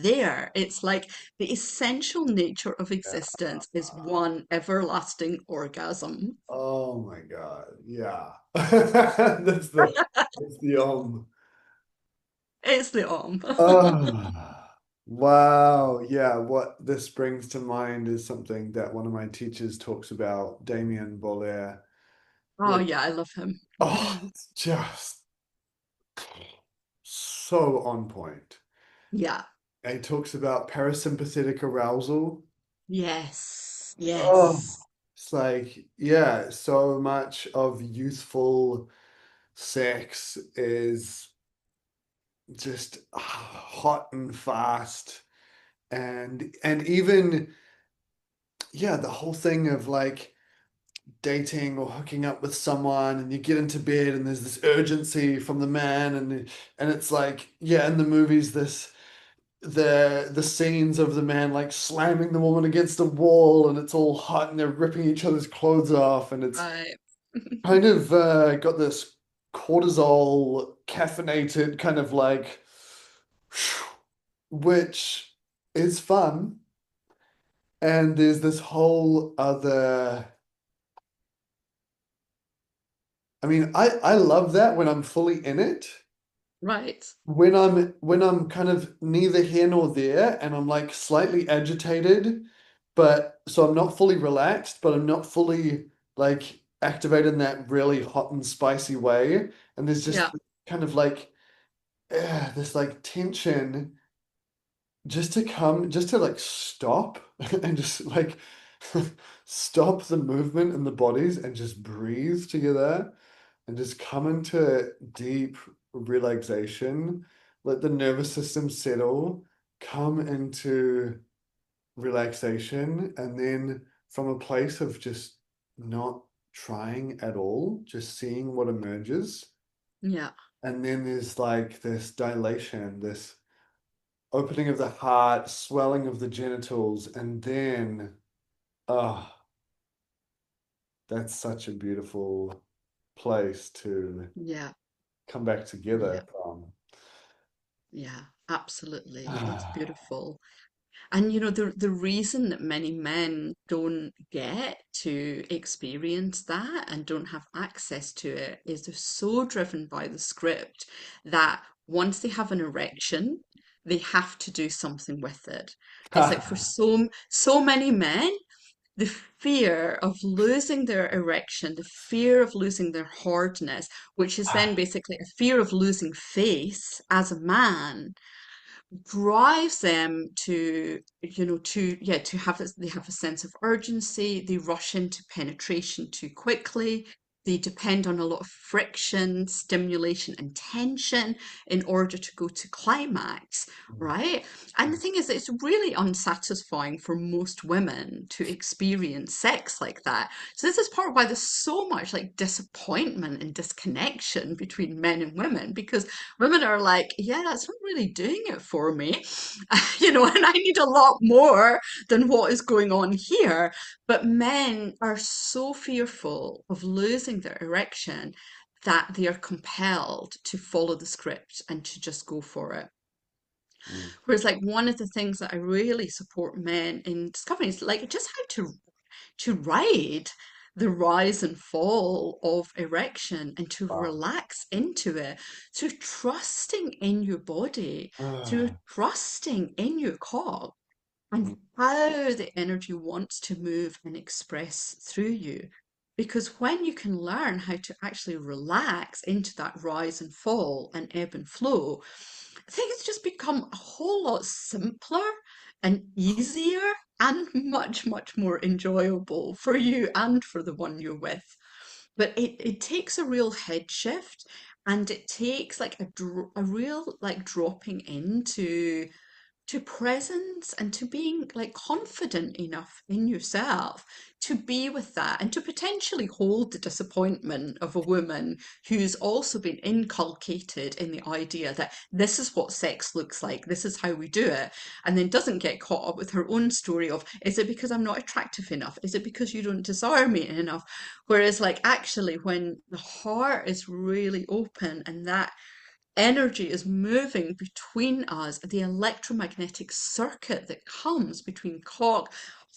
there. It's like the essential nature of Yeah. existence is one everlasting orgasm. Oh my God. Yeah. That's the. It's the om. Oh, wow. Yeah, what this brings to mind is something that one of my teachers talks about, Damien Bolaire, Oh which, yeah, I love him. it's just so on point. Yeah. And he talks about parasympathetic arousal. Yes. Oh, Yes. it's like, yeah, so much of youthful sex is just hot and fast. And even, yeah, the whole thing of like dating or hooking up with someone and you get into bed and there's this urgency from the man and it's like, yeah, in the movies the scenes of the man like slamming the woman against a wall and it's all hot and they're ripping each other's clothes off and it's Right. kind of got this cortisol caffeinated kind of like which is fun. And there's this whole other, I mean, I love that when I'm fully in it. Right. When I'm kind of neither here nor there and I'm like slightly agitated, but so I'm not fully relaxed, but I'm not fully like activated in that really hot and spicy way. And there's just Yeah. kind of like this like tension just to like stop and just like stop the movement in the bodies and just breathe together and just come into deep relaxation. let the nervous system settle, come into relaxation, and then from a place of just not trying at all, just seeing what emerges. Yeah. And then there's like this dilation, this opening of the heart, swelling of the genitals, and then, oh, that's such a beautiful place to Yeah. come back together Yeah. from. Yeah. Absolutely. It's Ah, beautiful. And the reason that many men don't get to experience that and don't have access to it is they're so driven by the script that once they have an erection, they have to do something with it. It's like for so many men, the fear of losing their erection, the fear of losing their hardness, which is then basically a fear of losing face as a man drives them to have this, they have a sense of urgency, they rush into penetration too quickly, they depend on a lot of friction, stimulation, and tension in order to go to climax, right? And the thing is, it's really unsatisfying for most women to experience sex like that. So this is part of why there's so much like disappointment and disconnection between men and women, because women are like, yeah, that's not really doing it for me, and I need a lot more than what is going on here. But men are so fearful of losing their erection that they are compelled to follow the script and to just go for it. mm, Whereas, like, one of the things that I really support men in discovering is like just how to ride the rise and fall of erection and to wow. relax into it through trusting in your body, through Ah, trusting in your cock and mm, how the energy wants to move and express through you. Because when you can learn how to actually relax into that rise and fall and ebb and flow, things just become a whole lot simpler and easier and much, much more enjoyable for you and for the one you're with. But it takes a real head shift, and it takes like a real like dropping into to presence and to being like confident enough in yourself to be with that and to potentially hold the disappointment of a woman who's also been inculcated in the idea that this is what sex looks like, this is how we do it, and then doesn't get caught up with her own story of, is it because I'm not attractive enough? Is it because you don't desire me enough? Whereas, like, actually, when the heart is really open and that energy is moving between us, the electromagnetic circuit that comes between cock,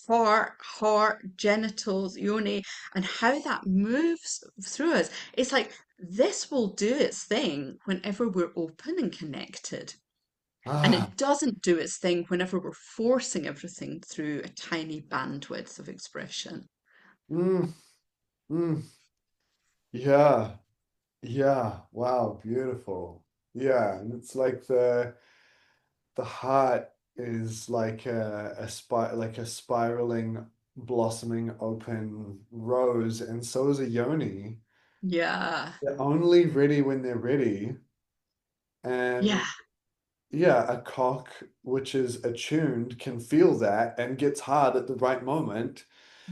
heart, genitals, yoni, and how that moves through us. It's like this will do its thing whenever we're open and connected. And ah, it doesn't do its thing whenever we're forcing everything through a tiny bandwidth of expression. mm, mm. Yeah, yeah. Wow, beautiful. Yeah, and it's like the heart is like like a spiraling, blossoming, open rose, and so is a yoni. Yeah, They're only ready when they're ready. And yeah, yeah, a cock which is attuned can feel that and gets hard at the right moment.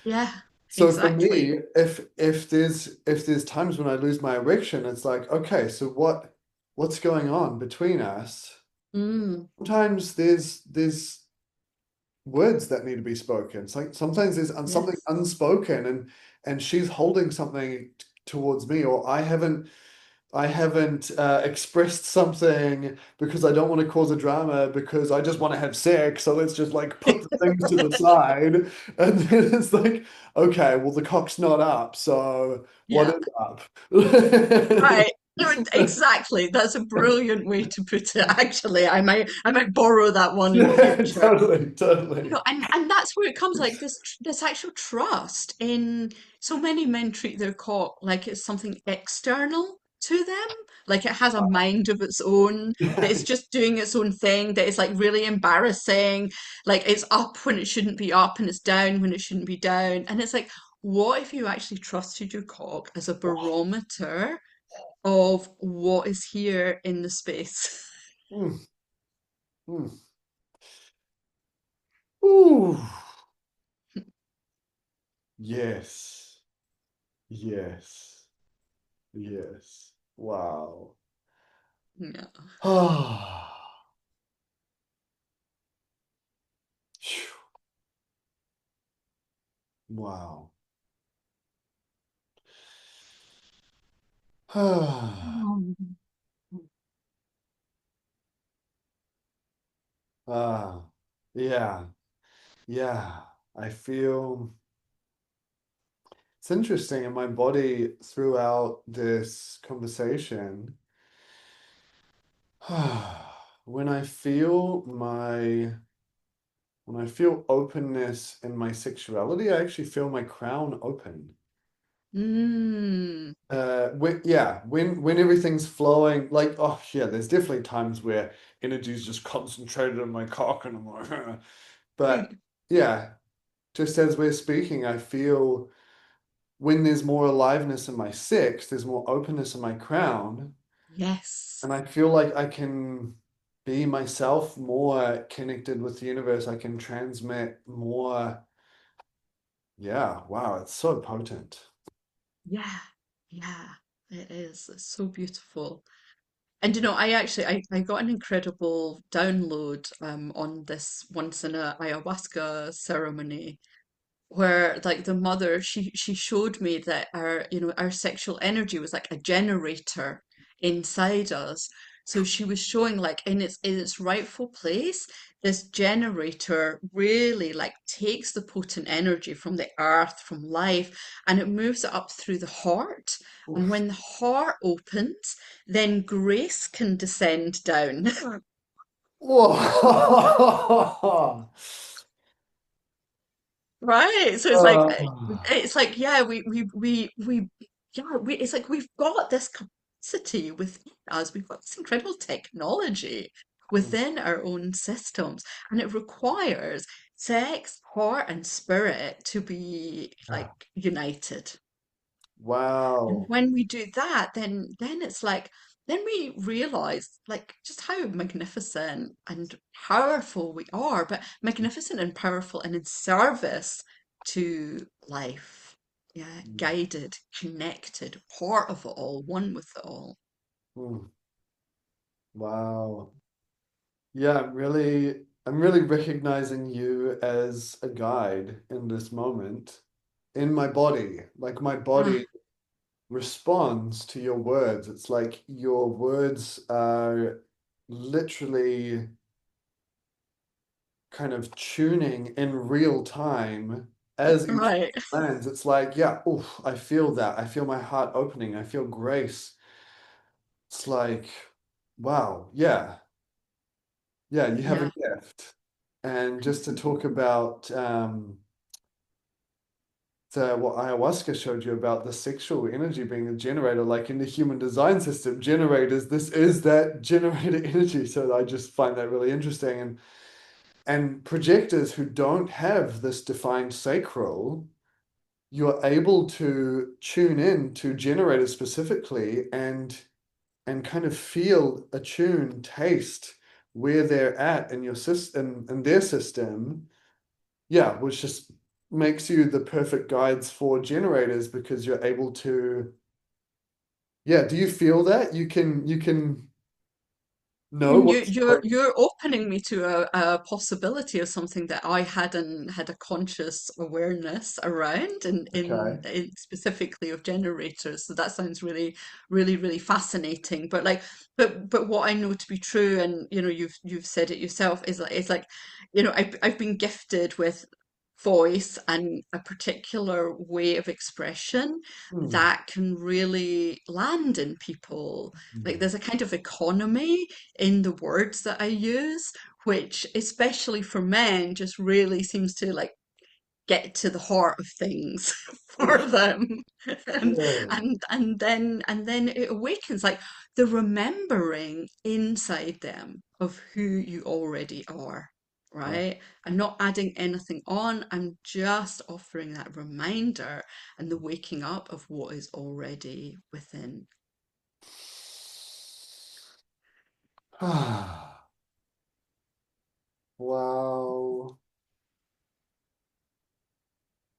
yeah, So for exactly. me, if there's times when I lose my erection, it's like, okay, so what's going on between us? Mm, Sometimes there's words that need to be spoken. It's like sometimes there's something yes. unspoken, and she's holding something towards me, or I haven't expressed something because I don't want to cause a drama because I just want to have sex. So let's just like put the things to the side. And then it's like, okay, well, the cock's not up. So what Yeah. is up? Right. No, exactly. That's a brilliant way to put it. Actually, I might borrow that one in the Yeah, future. totally, totally. And that's where it comes like this actual trust in so many men treat their cock like it's something external to them, like it has a mind of its own, that it's just doing its own thing, that it's like really embarrassing, like it's up when it shouldn't be up and it's down when it shouldn't be down. And it's like, what if you actually trusted your cock as a barometer of what is here in the space? Mm, mm. Ooh, yes, yes, yes. Wow. Yeah. Ah, wow. Ah, Mm. ah, yeah, yeah. I feel it's interesting in my body throughout this conversation. When I feel my when I feel openness in my sexuality, I actually feel my crown open. Mm. When everything's flowing, like, oh yeah, there's definitely times where energy is just concentrated in my cock and I'm like, but yeah, just as we're speaking, I feel when there's more aliveness in my sex, there's more openness in my crown, Yes. and I feel like I can be myself more connected with the universe. I can transmit more. Yeah, wow, it's so potent. Yeah. Yeah. It is. It's so beautiful. And you know, I got an incredible download on this once in a ayahuasca ceremony where like the mother she showed me that our our sexual energy was like a generator inside us. So she was showing like in its rightful place, this generator really like takes the potent energy from the earth, from life, and it moves it up through the heart. And Oof. when the heart opens, then grace can descend down. Whoa. Right. So Uh, it's like yeah, it's like we've got this capacity within us. We've got this incredible technology within our own systems, and it requires sex, heart, and spirit to be like united. And wow. when we do that, then it's like then we realize like just how magnificent and powerful we are, but magnificent and powerful and in service to life. Yeah, guided, connected, part of it all, one with it all. Mm, wow. Yeah, I'm really recognizing you as a guide in this moment in my body. Like my Ah, body responds to your words. It's like your words are literally kind of tuning in real time as each right. lands. It's like, yeah, oof, I feel that. I feel my heart opening. I feel grace. It's like, wow, yeah, yeah, you have a Yeah. gift. And just to talk about what ayahuasca showed you about the sexual energy being a generator, like in the human design system, generators, this is that generator energy. So I just find that really interesting. And projectors who don't have this defined sacral, you're able to tune in to generators specifically and kind of feel, attune, taste where they're at in your system in their system. Yeah, which just makes you the perfect guides for generators because you're able to, yeah, do you feel that? You can know And what's you're opening me to a possibility of something that I hadn't had a conscious awareness around okay. in specifically of generators. So that sounds really, really, really fascinating. But like but what I know to be true, and you know, you've said it yourself, is like it's like, you know, I've been gifted with voice and a particular way of expression Hmm. that can really land in people. Like there's a kind of economy in the words that I use, which especially for men just really seems to like get to the heart of things for Oof. them. and Yeah. and then it awakens like the remembering inside them of who you already are, Wow. right? I'm not adding anything on, I'm just offering that reminder and the waking up of what is already within. Wow.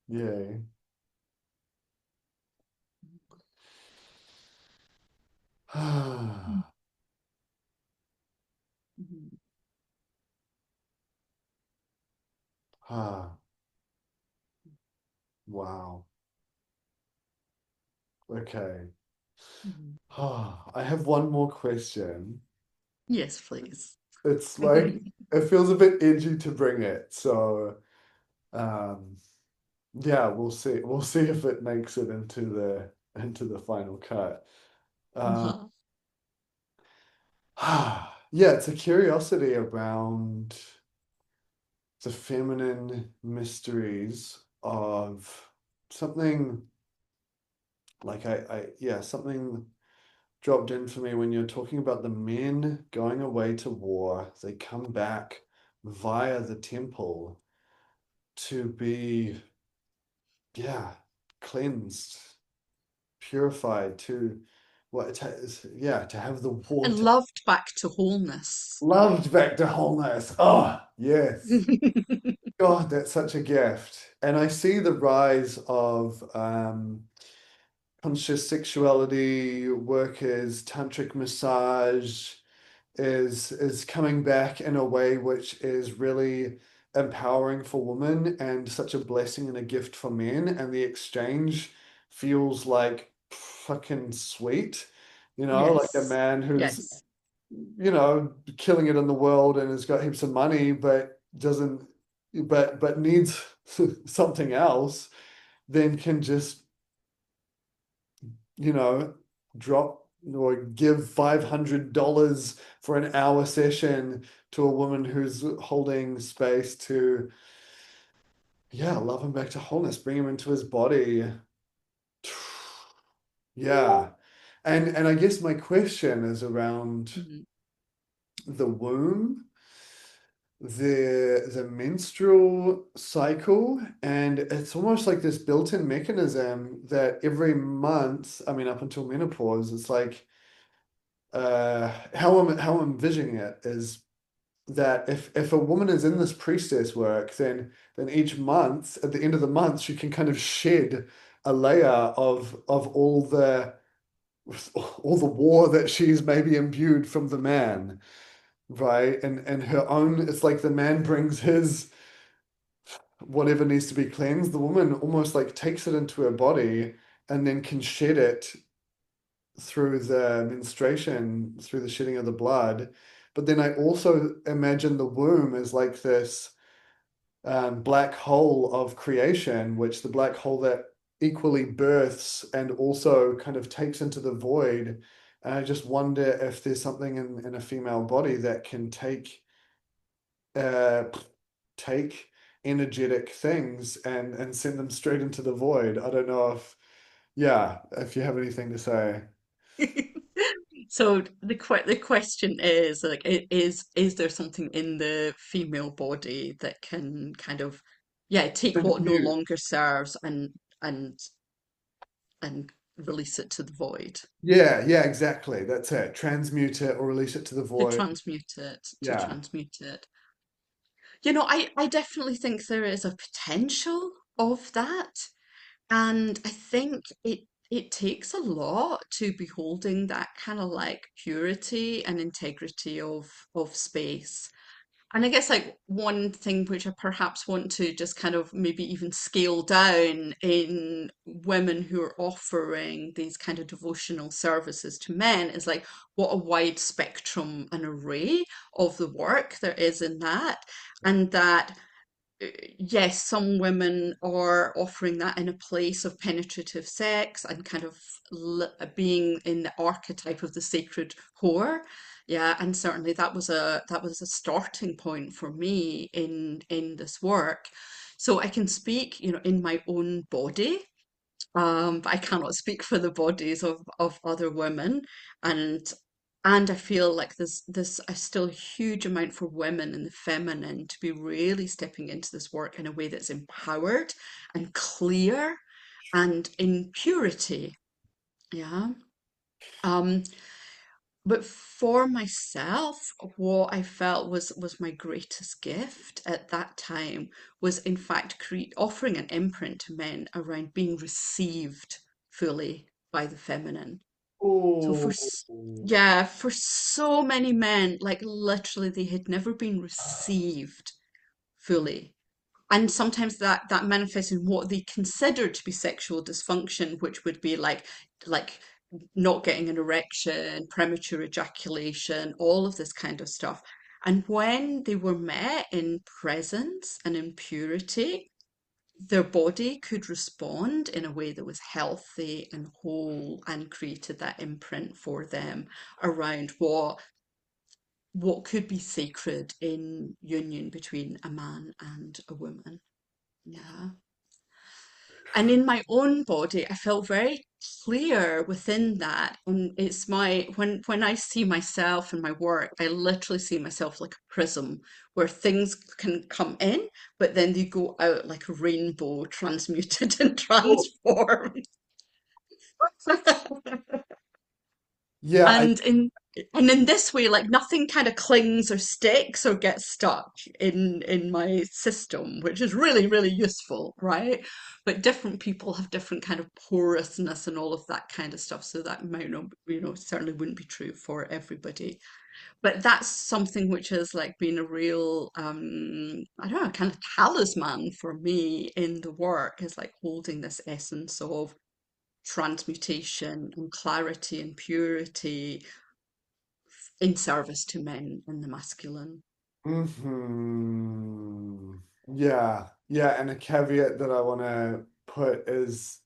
Yeah. Mhm. Wow. Okay. Mhm. I have one more question. Yes, please. It's like it feels a bit edgy to bring it, so um yeah, we'll see. We'll see if it makes it into the final cut. Um Uh-huh. yeah, it's a curiosity around the feminine mysteries of something like yeah, something dropped in for me when you're talking about the men going away to war. They come back via the temple to be, yeah, cleansed, purified, to what, yeah, to have the And water loved back to wholeness. loved back to wholeness. Oh, yes. God, that's such a gift. And I see the rise of conscious sexuality workers, tantric massage is coming back in a way which is really empowering for women and such a blessing and a gift for men. And the exchange feels like fucking sweet. You know, like a Yes. man who's, Yes. killing it in the world and has got heaps of money, but doesn't, but needs something else, then can just, you know, drop or give $500 for an hour session to a woman who's holding space to, yeah, love him back to wholeness, bring him into his body. Yeah. And I guess my question is around Mhm. the womb, the menstrual cycle, and it's almost like this built-in mechanism that every month, I mean, up until menopause, it's like how I'm envisioning it is that if a woman is in this priestess work, then each month, at the end of the month, she can kind of shed a layer of all the war that she's maybe imbued from the man, right? And her own, it's like the man brings his whatever needs to be cleansed. The woman almost like takes it into her body and then can shed it through the menstruation, through the shedding of the blood. But then I also imagine the womb as like this black hole of creation, which the black hole that equally births and also kind of takes into the void. And I just wonder if there's something in a female body that can uh, take energetic things and send them straight into the void. I don't know yeah, if you have anything to say. So the question is like is there something in the female body that can kind of yeah take what no Transmute. longer serves and and release it to the void, Yeah, yeah, exactly. That's it. Transmute it or release it to the to void. transmute it, to Yeah. transmute it. You know, I definitely think there is a potential of that. And I think it takes a lot to be holding that kind of like purity and integrity of space. And I guess like one thing which I perhaps want to just kind of maybe even scale down in women who are offering these kind of devotional services to men is like what a wide spectrum and array of the work there is in that. And that yes, some women are offering that in a place of penetrative sex and kind of being in the archetype of the sacred whore. Yeah, and certainly that was a starting point for me in this work. So I can speak, in my own body, but I cannot speak for the bodies of other women, and I feel like there's a still huge amount for women in the feminine to be really stepping into this work in a way that's empowered and clear and in purity. Yeah. Um, But for myself, what I felt was my greatest gift at that time was in fact offering an imprint to men around being received fully by the feminine. So Oh, yeah, for so many men, like literally they had never been received fully. And sometimes that manifests in what they consider to be sexual dysfunction, which would be like not getting an erection, premature ejaculation, all of this kind of stuff. And when they were met in presence and in purity, their body could respond in a way that was healthy and whole and created that imprint for them around what could be sacred in union between a man and a woman. Yeah. And in my own body, I felt very clear within that. And it's my when I see myself and my work, I literally see myself like a prism where things can come in, but then they go out like a rainbow, transmuted and oh. transformed. Yeah, And in this way, like nothing kind of clings or sticks or gets stuck in my system, which is really, really useful, right? But different people have different kind of porousness and all of that kind of stuff. So that might not, certainly wouldn't be true for everybody. But that's something which has like been a real I don't know, kind of talisman for me in the work, is like holding this essence of transmutation and clarity and purity in service to men and the masculine. hmm. Yeah, yeah, and a caveat that I want to put is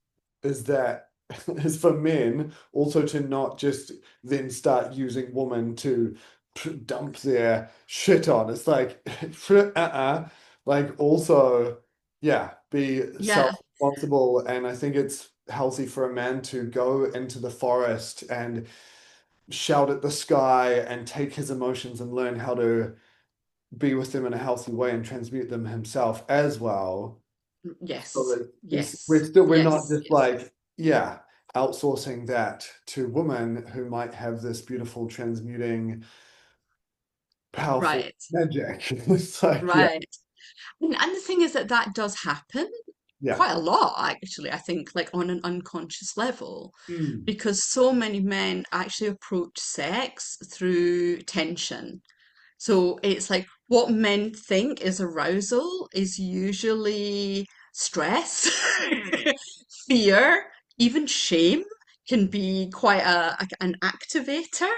that is for men also to not just then start using women to dump their shit on. It's like like also yeah, be Yeah, self-responsible, and I think it's healthy for a man to go into the forest and shout at the sky and take his emotions and learn how to be with them in a healthy way and transmute them himself as well. So yes, that yes, we're not yes, just yes. like, yeah, outsourcing that to women who might have this beautiful transmuting, powerful Right, magic. It's like, yeah, right. And the thing is that that does happen yeah. quite a lot, actually, I think, like on an unconscious level, Mm, because so many men actually approach sex through tension. So it's like what men think is arousal is usually stress, fear, even shame can be quite an activator.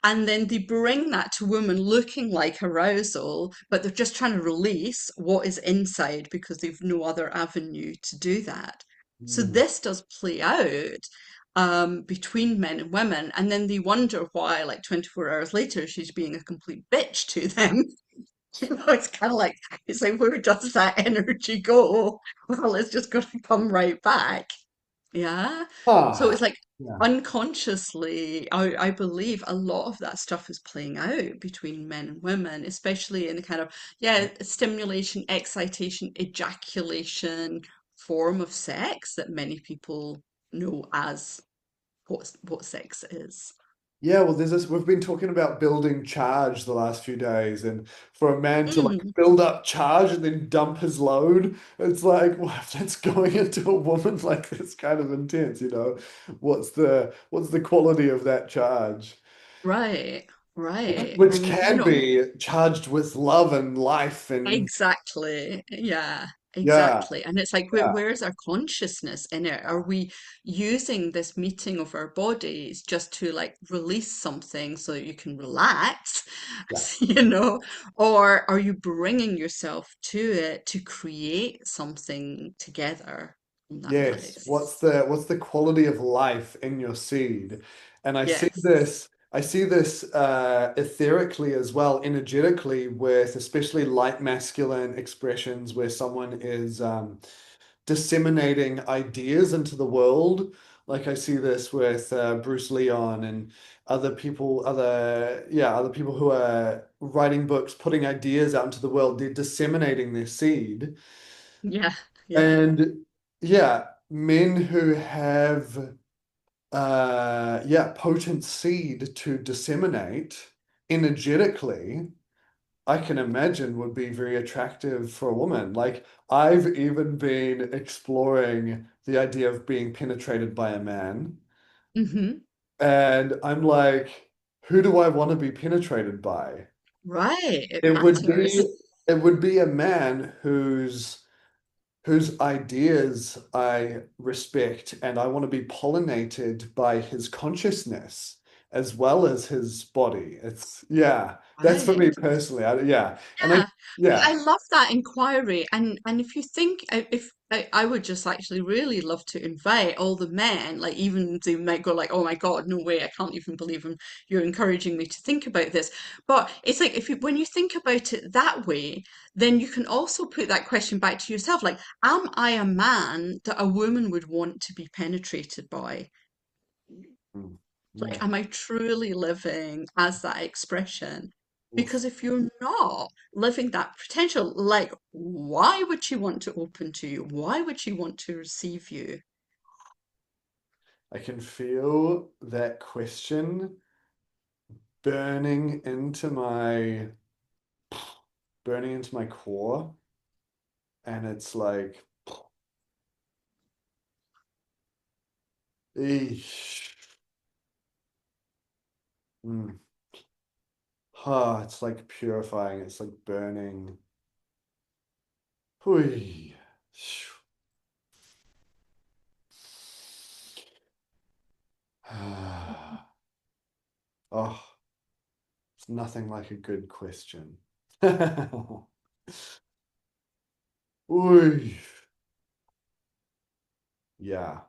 And then they bring that to women looking like arousal, but they're just trying to release what is inside because they've no other avenue to do that. So mm. this does play out between men and women, and then they wonder why, like 24 hours later, she's being a complete bitch to them. It's kind of like, it's like, where does that energy go? Well, it's just going to come right back. Yeah. So Ah, it's like yeah. unconsciously, I believe a lot of that stuff is playing out between men and women, especially in the kind of, yeah, stimulation, excitation, ejaculation form of sex that many people know as what sex is. Yeah, well, there's this. We've been talking about building charge the last few days, and for a man to like Mm, build up charge and then dump his load, it's like, well, if that's going into a woman, like that's kind of intense, you know? What's the quality of that charge? right, right. Which And you can know, be charged with love and life and exactly. Yeah, yeah, exactly. And it's like, yeah, where's our consciousness in it? Are we using this meeting of our bodies just to like release something so that you can relax, yeah. Or are you bringing yourself to it to create something together from that Yes. place? What's the quality of life in your seed? And Yes. I see this etherically as well, energetically, with especially light masculine expressions where someone is disseminating ideas into the world. Like I see this with Bruce Leon and other people who are writing books, putting ideas out into the world. They're disseminating their seed. Yeah, yeah. And yeah, men who have yeah, potent seed to disseminate energetically, I can imagine would be very attractive for a woman. Like, I've even been exploring the idea of being penetrated by a man, Hmm. and I'm like, who do I want to be penetrated by? Right, it It would matters. be it would be a man whose ideas I respect, and I want to be pollinated by his consciousness as well as his body. It's yeah, that's for Right. me personally. Yeah, and I Yeah, I yeah. love that inquiry, and if you think if I would just actually really love to invite all the men, like even they might go like, oh my God, no way, I can't even believe you're encouraging me to think about this. But it's like if you when you think about it that way, then you can also put that question back to yourself, like, am I a man that a woman would want to be penetrated by? Mm, Like, mm, am I truly living as that expression? Because oof. if you're not living that potential, like, why would she want to open to you? Why would she want to receive you? I can feel that question burning into my burning into my core, and it's like, eesh. Mm. It's like purifying, it's like burning. Hui. Oh, it's nothing like a good question. Ui. Yeah.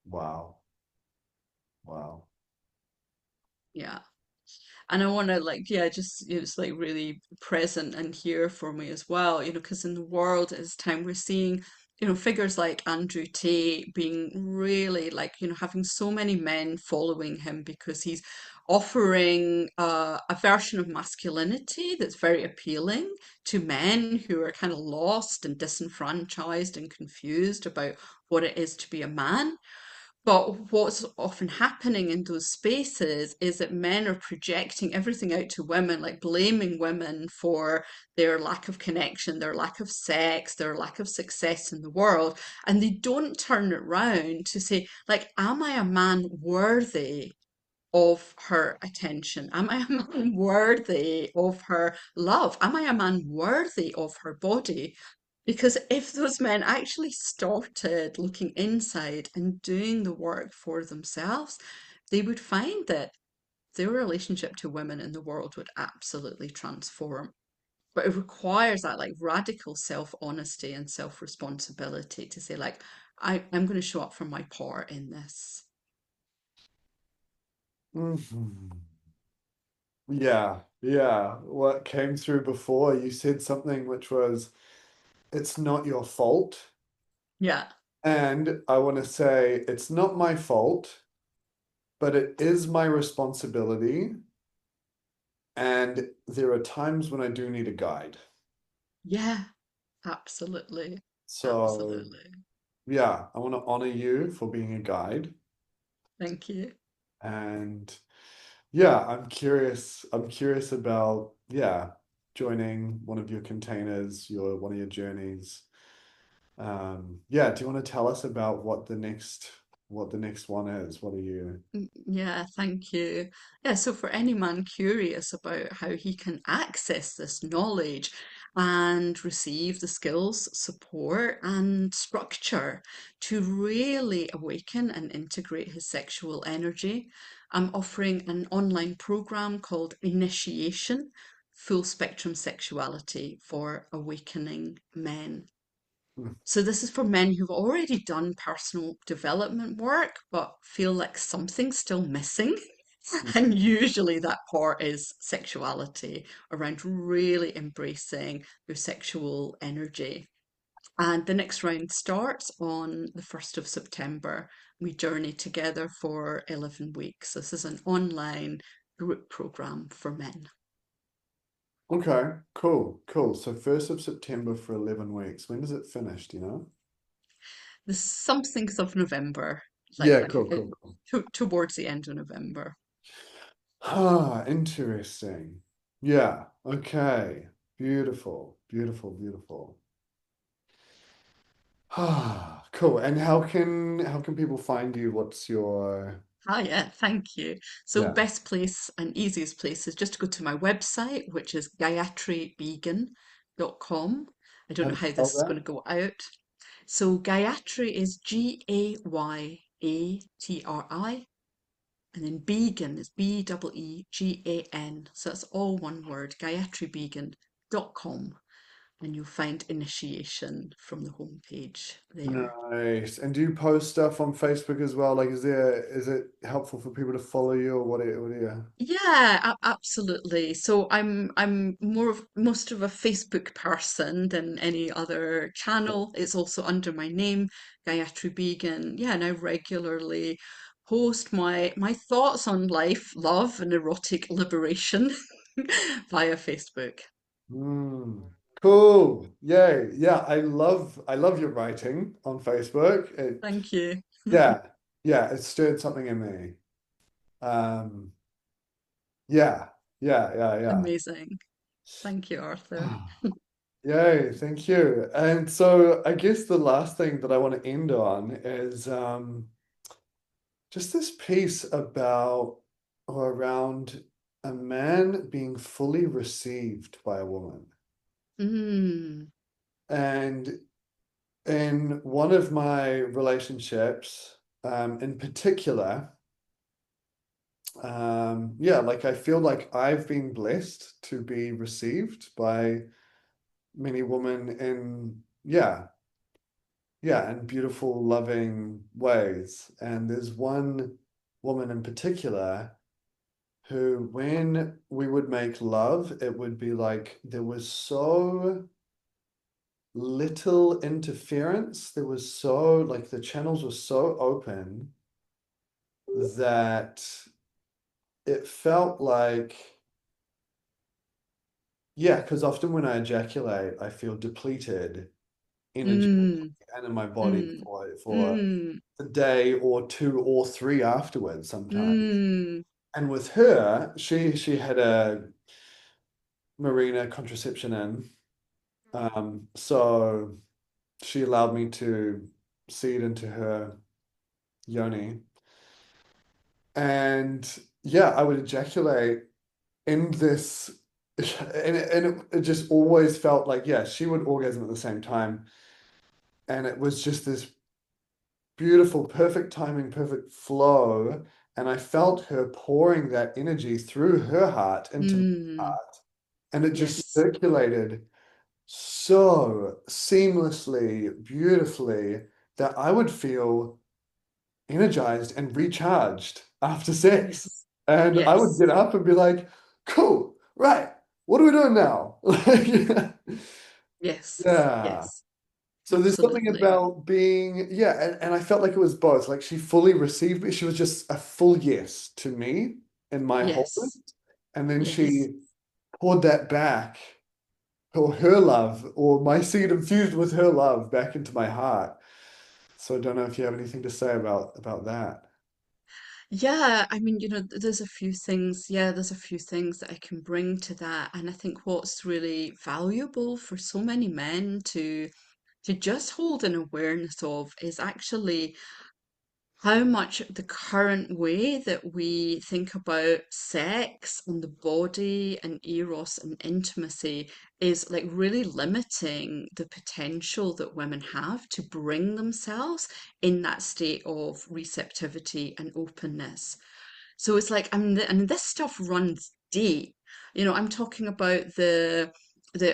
Wow. Wow. Yeah. And I want to like, yeah, just it's like really present and here for me as well, because in the world at this time we're seeing, figures like Andrew Tate being really like, having so many men following him because he's offering a version of masculinity that's very appealing to men who are kind of lost and disenfranchised and confused about what it is to be a man. But what's often happening in those spaces is that men are projecting everything out to women, like blaming women for their lack of connection, their lack of sex, their lack of success in the world. And they don't turn it round to say, like, am I a man worthy of her attention? Am I a man worthy of her love? Am I a man worthy of her body? Because if those men actually started looking inside and doing the work for themselves, they would find that their relationship to women in the world would absolutely transform. But it requires that like radical self-honesty and self-responsibility to say, like, I'm going to show up for my part in this. Mhm. Yeah. Yeah. What came through before, you said something which was, it's not your fault. Yeah. And I want to say, it's not my fault, but it is my responsibility. And there are times when I do need a guide. Yeah. Absolutely. So, Absolutely. yeah, I want to honor you for being a guide. Thank you. And yeah, I'm curious about, yeah, joining one of your containers, one of your journeys. Yeah, do you want to tell us about what the next one is? What are you? Yeah, thank you. Yeah, so for any man curious about how he can access this knowledge and receive the skills, support, and structure to really awaken and integrate his sexual energy, I'm offering an online program called Initiation, Full Spectrum Sexuality for Awakening Men. Hmm, So this is for men who've already done personal development work, but feel like something's still missing. hmm. And usually that part is sexuality, around really embracing your sexual energy. And the next round starts on the 1st of September. We journey together for 11 weeks. This is an online group program for men. Okay, cool, cool. So 1st of September for 11 weeks. When does it finish, do you know? The somethings of November. like Yeah, cool, cool, cool. towards the end of November. Ah, interesting. Yeah, okay. Beautiful, beautiful, beautiful. Ah, cool. And how can people find you? What's your Ah, yeah, thank you. So, yeah? best place and easiest place is just to go to my website, which is gayatribeegan.com. I don't How know do you how spell this is that? going to go out. So, Gayatri is Gayatri, and then Beegan is Beegan. So, that's all one word, gayatribeegan.com. And you'll find initiation from the homepage there. Nice. And do you post stuff on Facebook as well? Like, is it helpful for people to follow you or what are you? Yeah, absolutely. So I'm more of most of a Facebook person than any other channel. It's also under my name, Gayatri Beegan. Yeah, and I regularly post my thoughts on life, love, and erotic liberation via Facebook. Mm, cool. Yay. Yeah, I love your writing on Facebook. Thank you. Yeah, yeah, it stirred something in me. Um, yeah, yeah, Amazing. Thank you, Arthur. yeah. Yay, thank you. And so I guess the last thing that I want to end on is just this piece about or around a man being fully received by a woman. Mm, And in one of my relationships, in particular, yeah, like I feel like I've been blessed to be received by many women in, yeah, in beautiful, loving ways. And there's one woman in particular who, when we would make love, it would be like there was so little interference. There was so, like, the channels were so open that it felt like, yeah, because often when I ejaculate, I feel depleted energetically mm, and in my body mm, for mm, a day or two or three afterwards sometimes. mm, And with her, she had a Marina contraception in. So she allowed me to seed into her yoni. And yeah, I would ejaculate in this, and it just always felt like, yeah, she would orgasm at the same time. And it was just this beautiful, perfect timing, perfect flow. And I felt her pouring that energy through her heart into my mm. heart. And it just Yes. circulated so seamlessly, beautifully that I would feel energized and recharged after sex. Yes. And I would Yes. get up and be like, cool, right, what are we doing now? Like, Yes. yeah. Yes. So there's something Absolutely. about being, yeah, and I felt like it was both. Like she fully received me. She was just a full yes to me in my wholeness. Yes. And then Yes. she poured that back, or her love, or my seed infused with her love back into my heart. So I don't know if you have anything to say about that. Yeah, I mean, there's a few things, yeah, there's a few things that I can bring to that. And I think what's really valuable for so many men to just hold an awareness of is actually how much the current way that we think about sex and the body and eros and intimacy is like really limiting the potential that women have to bring themselves in that state of receptivity and openness. So it's like, and this stuff runs deep. I'm talking about the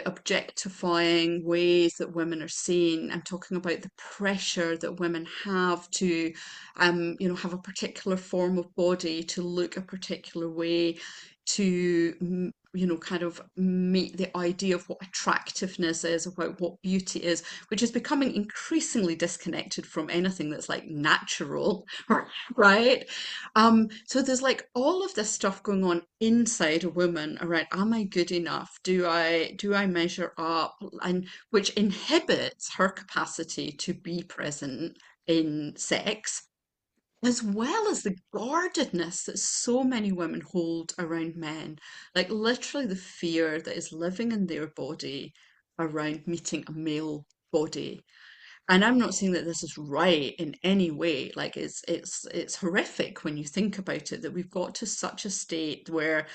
objectifying ways that women are seen. I'm talking about the pressure that women have to, have a particular form of body, to look a particular way, to, kind of meet the idea of what attractiveness is, about what beauty is, which is becoming increasingly disconnected from anything that's like natural, right? So there's like all of this stuff going on inside a woman around, am I good enough? Do I measure up? And which inhibits her capacity to be present in sex. as well as the guardedness that so many women hold around men. Like literally the fear that is living in their body around meeting a male body. And I'm not saying that this is right in any way. Like it's horrific when you think about it that we've got to such a state where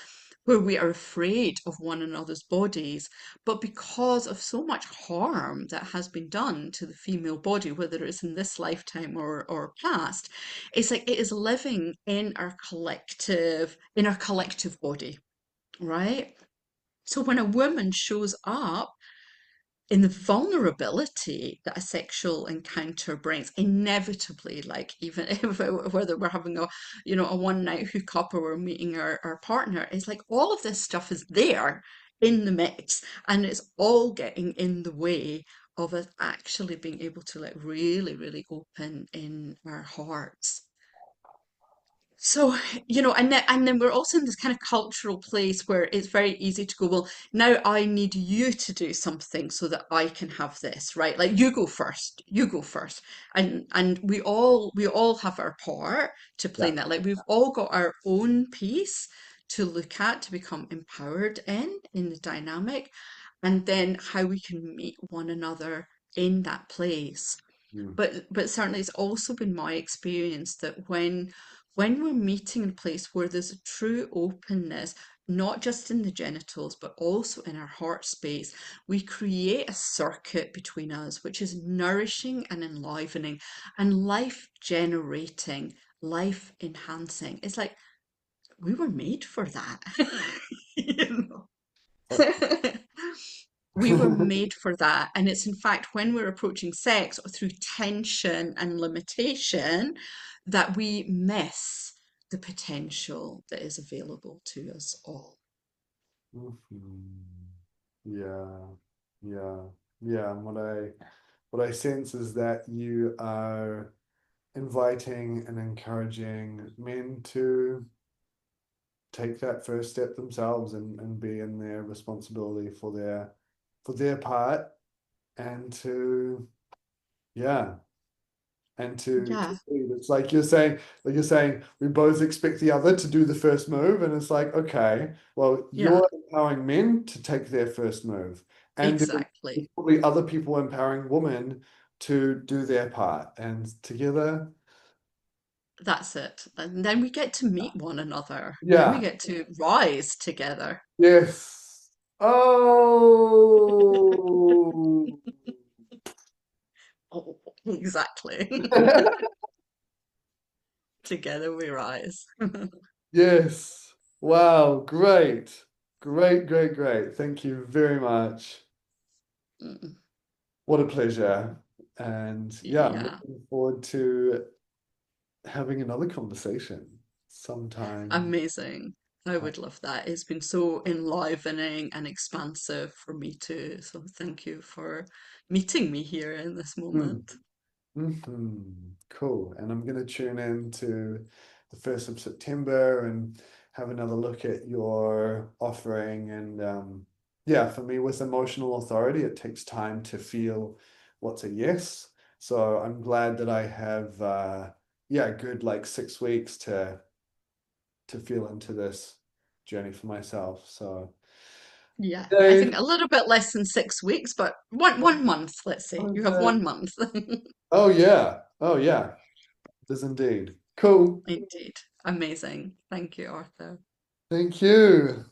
we are afraid of one another's bodies, but because of so much harm that has been done to the female body, whether it's in this lifetime or past, it's like it is living in our collective body, right? So when a woman shows up in the vulnerability that a sexual encounter brings, inevitably, like even if whether we're having a one night hookup or we're meeting our partner, it's like all of this stuff is there in the mix, and it's all getting in the way of us actually being able to like really, really open in our hearts. So, and then we're also in this kind of cultural place where it's very easy to go, well, now I need you to do something so that I can have this, right? Like you go first, you go first. And we all have our part to play Yeah. in that. Like we've all got our own piece to look at, to become empowered in the dynamic, and then how we can meet one another in that place. Mm. But certainly it's also been my experience that when we're meeting in a place where there's a true openness, not just in the genitals, but also in our heart space, we create a circuit between us, which is nourishing and enlivening and life generating, life enhancing. It's like we were made for that. you know? We were made for that. And it's in fact when we're approaching sex through tension and limitation that we miss the potential that is available to us all. Mhm. Yeah, yeah, yeah. And what I sense is that you are inviting and encouraging men to take that first step themselves and be in their responsibility for their part and to yeah and to Yeah, lead. It's like you're saying we both expect the other to do the first move, and it's like, okay, well, yeah, you're empowering men to take their first move, and then there's exactly. probably other people empowering women to do their part, and together, That's it. And then we get to meet one another. Then we yeah, get to rise together. yes. Oh. Oh, exactly. Together we rise. Yes. Wow, great. Great, great, great. Thank you very much. Mm, What a pleasure. And yeah, I'm yeah. looking forward to having another conversation sometime. Amazing. I would love that. It's been so enlivening and expansive for me too. So thank you for meeting me here in this Mm, moment. cool. And I'm going to tune in to the 1st of September and have another look at your offering. And yeah, for me, with emotional authority, it takes time to feel what's a yes. So I'm glad that I have, yeah, a good like 6 weeks to feel into this journey for myself. So, Yeah, I think Dave, a little bit less than 6 weeks, but one month, let's say. You have okay. 1 month. Oh yeah. Oh yeah. It is indeed. Cool. Indeed. Amazing. Thank you, Arthur. Thank you.